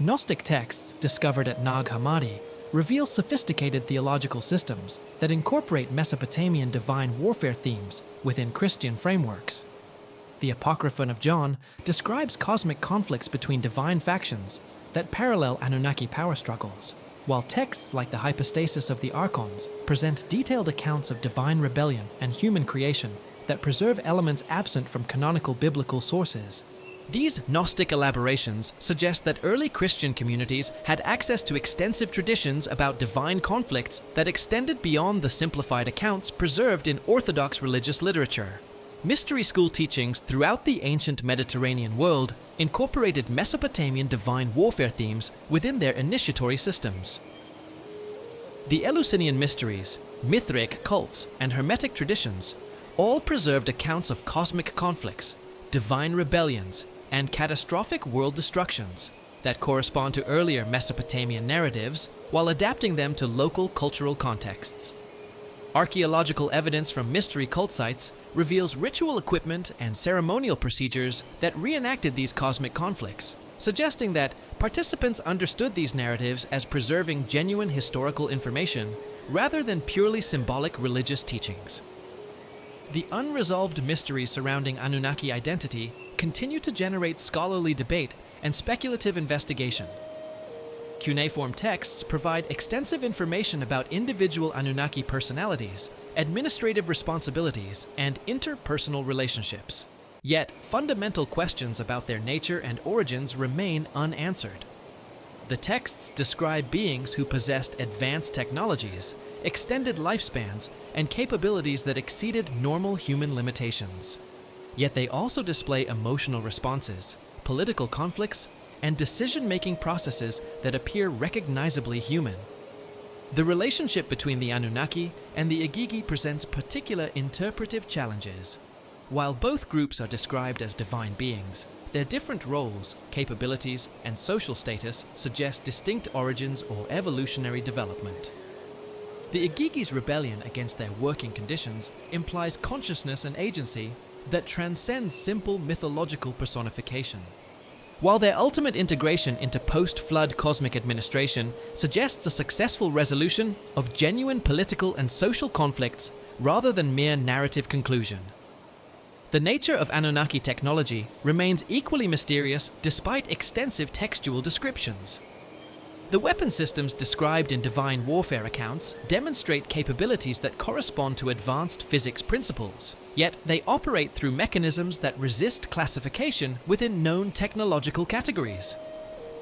Gnostic texts discovered at Nag Hammadi reveal sophisticated theological systems that incorporate Mesopotamian divine warfare themes within Christian frameworks. The Apocryphon of John describes cosmic conflicts between divine factions that parallel Anunnaki power struggles, while texts like the Hypostasis of the Archons present detailed accounts of divine rebellion and human creation that preserve elements absent from canonical biblical sources. These Gnostic elaborations suggest that early Christian communities had access to extensive traditions about divine conflicts that extended beyond the simplified accounts preserved in Orthodox religious literature. Mystery school teachings throughout the ancient Mediterranean world incorporated Mesopotamian divine warfare themes within their initiatory systems. The Eleusinian mysteries, Mithric cults, and Hermetic traditions all preserved accounts of cosmic conflicts, divine rebellions, and catastrophic world destructions. that correspond to earlier Mesopotamian narratives while adapting them to local cultural contexts. Archaeological evidence from mystery cult sites reveals ritual equipment and ceremonial procedures that reenacted these cosmic conflicts, suggesting that participants understood these narratives as preserving genuine historical information rather than purely symbolic religious teachings. The unresolved mysteries surrounding Anunnaki identity continue to generate scholarly debate and speculative investigation. Cuneiform texts provide extensive information about individual Anunnaki personalities, administrative responsibilities, and interpersonal relationships. Yet, fundamental questions about their nature and origins remain unanswered. The texts describe beings who possessed advanced technologies, extended lifespans, and capabilities that exceeded normal human limitations. Yet they also display emotional responses, political conflicts, and decision-making processes that appear recognizably human. The relationship between the Anunnaki and the Igigi presents particular interpretive challenges. While both groups are described as divine beings, their different roles, capabilities, and social status suggest distinct origins or evolutionary development. The Igigi's rebellion against their working conditions implies consciousness and agency that transcends simple mythological personification. While their ultimate integration into post-flood cosmic administration suggests a successful resolution of genuine political and social conflicts rather than mere narrative conclusion. The nature of Anunnaki technology remains equally mysterious despite extensive textual descriptions. The weapon systems described in divine warfare accounts demonstrate capabilities that correspond to advanced physics principles, yet they operate through mechanisms that resist classification within known technological categories.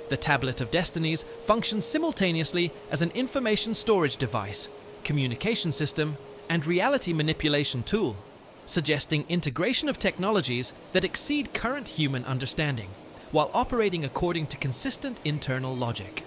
The Tablet of Destinies functions simultaneously as an information storage device, communication system, and reality manipulation tool, suggesting integration of technologies that exceed current human understanding, while operating according to consistent internal logic.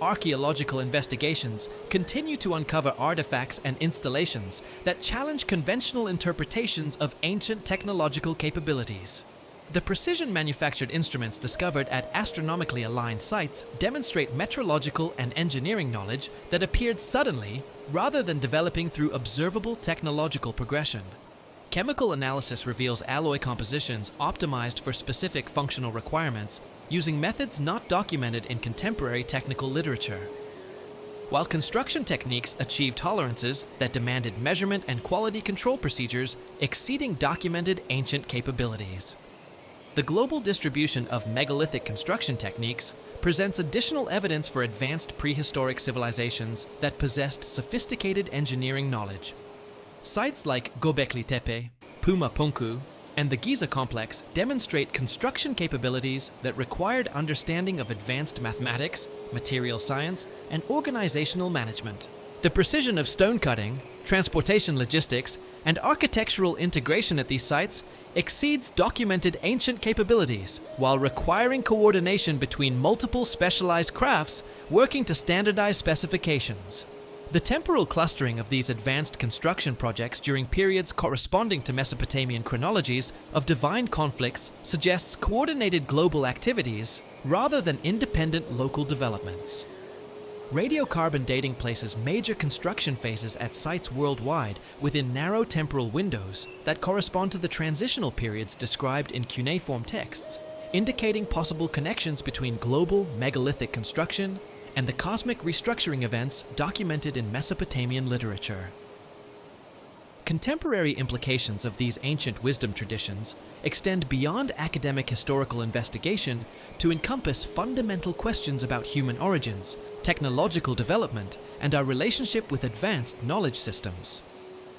Archaeological investigations continue to uncover artifacts and installations that challenge conventional interpretations of ancient technological capabilities. The precision-manufactured instruments discovered at astronomically aligned sites demonstrate metrological and engineering knowledge that appeared suddenly rather than developing through observable technological progression. Chemical analysis reveals alloy compositions optimized for specific functional requirements using methods not documented in contemporary technical literature. While construction techniques achieved tolerances that demanded measurement and quality control procedures exceeding documented ancient capabilities. The global distribution of megalithic construction techniques presents additional evidence for advanced prehistoric civilizations that possessed sophisticated engineering knowledge. Sites like Göbekli Tepe, Puma Punku, and the Giza complex demonstrate construction capabilities that required understanding of advanced mathematics, material science, and organizational management. The precision of stone cutting, transportation logistics, and architectural integration at these sites exceeds documented ancient capabilities while requiring coordination between multiple specialized crafts working to standardize specifications. The temporal clustering of these advanced construction projects during periods corresponding to Mesopotamian chronologies of divine conflicts suggests coordinated global activities rather than independent local developments. Radiocarbon dating places major construction phases at sites worldwide within narrow temporal windows that correspond to the transitional periods described in cuneiform texts, indicating possible connections between global megalithic construction and the cosmic restructuring events documented in Mesopotamian literature. Contemporary implications of these ancient wisdom traditions extend beyond academic historical investigation to encompass fundamental questions about human origins, technological development, and our relationship with advanced knowledge systems.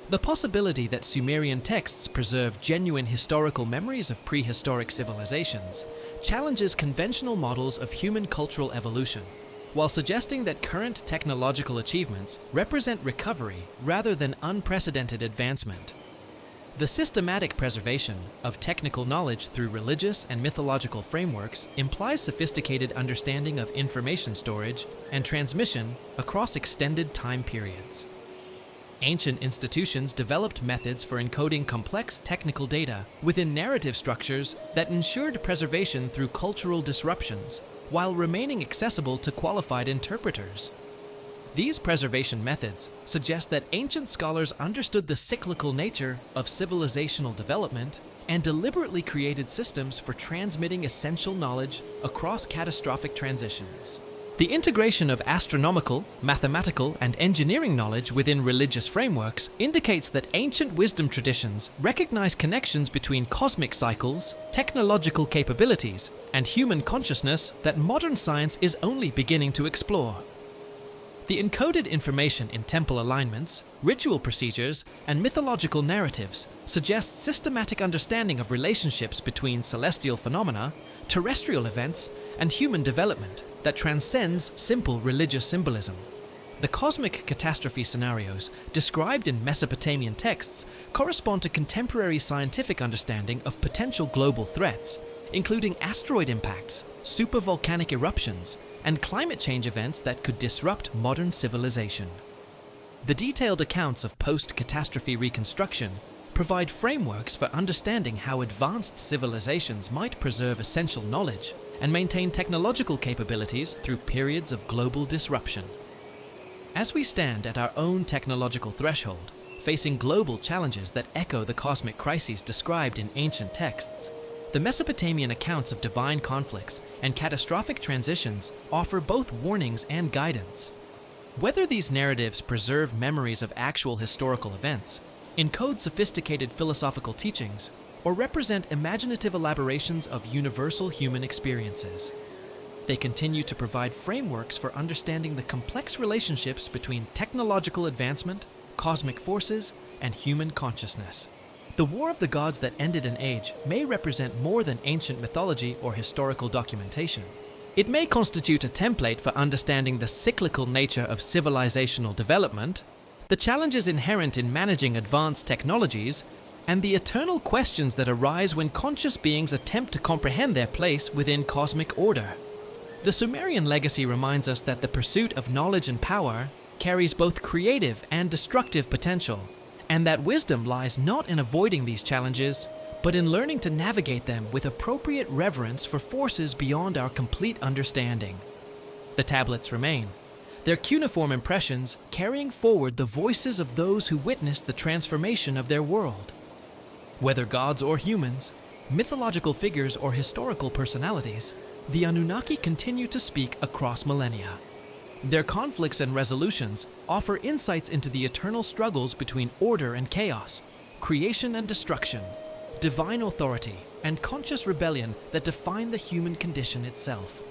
The possibility that Sumerian texts preserve genuine historical memories of prehistoric civilizations challenges conventional models of human cultural evolution, while suggesting that current technological achievements represent recovery rather than unprecedented advancement. The systematic preservation of technical knowledge through religious and mythological frameworks implies sophisticated understanding of information storage and transmission across extended time periods. Ancient institutions developed methods for encoding complex technical data within narrative structures that ensured preservation through cultural disruptions, while remaining accessible to qualified interpreters. These preservation methods suggest that ancient scholars understood the cyclical nature of civilizational development and deliberately created systems for transmitting essential knowledge across catastrophic transitions. The integration of astronomical, mathematical, and engineering knowledge within religious frameworks indicates that ancient wisdom traditions recognize connections between cosmic cycles, technological capabilities, and human consciousness that modern science is only beginning to explore. The encoded information in temple alignments, ritual procedures, and mythological narratives suggests systematic understanding of relationships between celestial phenomena, terrestrial events, and human development that transcends simple religious symbolism. The cosmic catastrophe scenarios described in Mesopotamian texts correspond to contemporary scientific understanding of potential global threats, including asteroid impacts, supervolcanic eruptions, and climate change events that could disrupt modern civilization. The detailed accounts of post-catastrophe reconstruction provide frameworks for understanding how advanced civilizations might preserve essential knowledge and maintain technological capabilities through periods of global disruption. As we stand at our own technological threshold, facing global challenges that echo the cosmic crises described in ancient texts, the Mesopotamian accounts of divine conflicts and catastrophic transitions offer both warnings and guidance. Whether these narratives preserve memories of actual historical events, encode sophisticated philosophical teachings, or represent imaginative elaborations of universal human experiences, they continue to provide frameworks for understanding the complex relationships between technological advancement, cosmic forces, and human consciousness. The War of the Gods that ended an age may represent more than ancient mythology or historical documentation. It may constitute a template for understanding the cyclical nature of civilizational development, the challenges inherent in managing advanced technologies, and the eternal questions that arise when conscious beings attempt to comprehend their place within cosmic order. The Sumerian legacy reminds us that the pursuit of knowledge and power carries both creative and destructive potential, and that wisdom lies not in avoiding these challenges, but in learning to navigate them with appropriate reverence for forces beyond our complete understanding. The tablets remain, their cuneiform impressions carrying forward the voices of those who witnessed the transformation of their world. Whether gods or humans, mythological figures or historical personalities, the Anunnaki continue to speak across millennia. Their conflicts and resolutions offer insights into the eternal struggles between order and chaos, creation and destruction, divine authority, and conscious rebellion that define the human condition itself.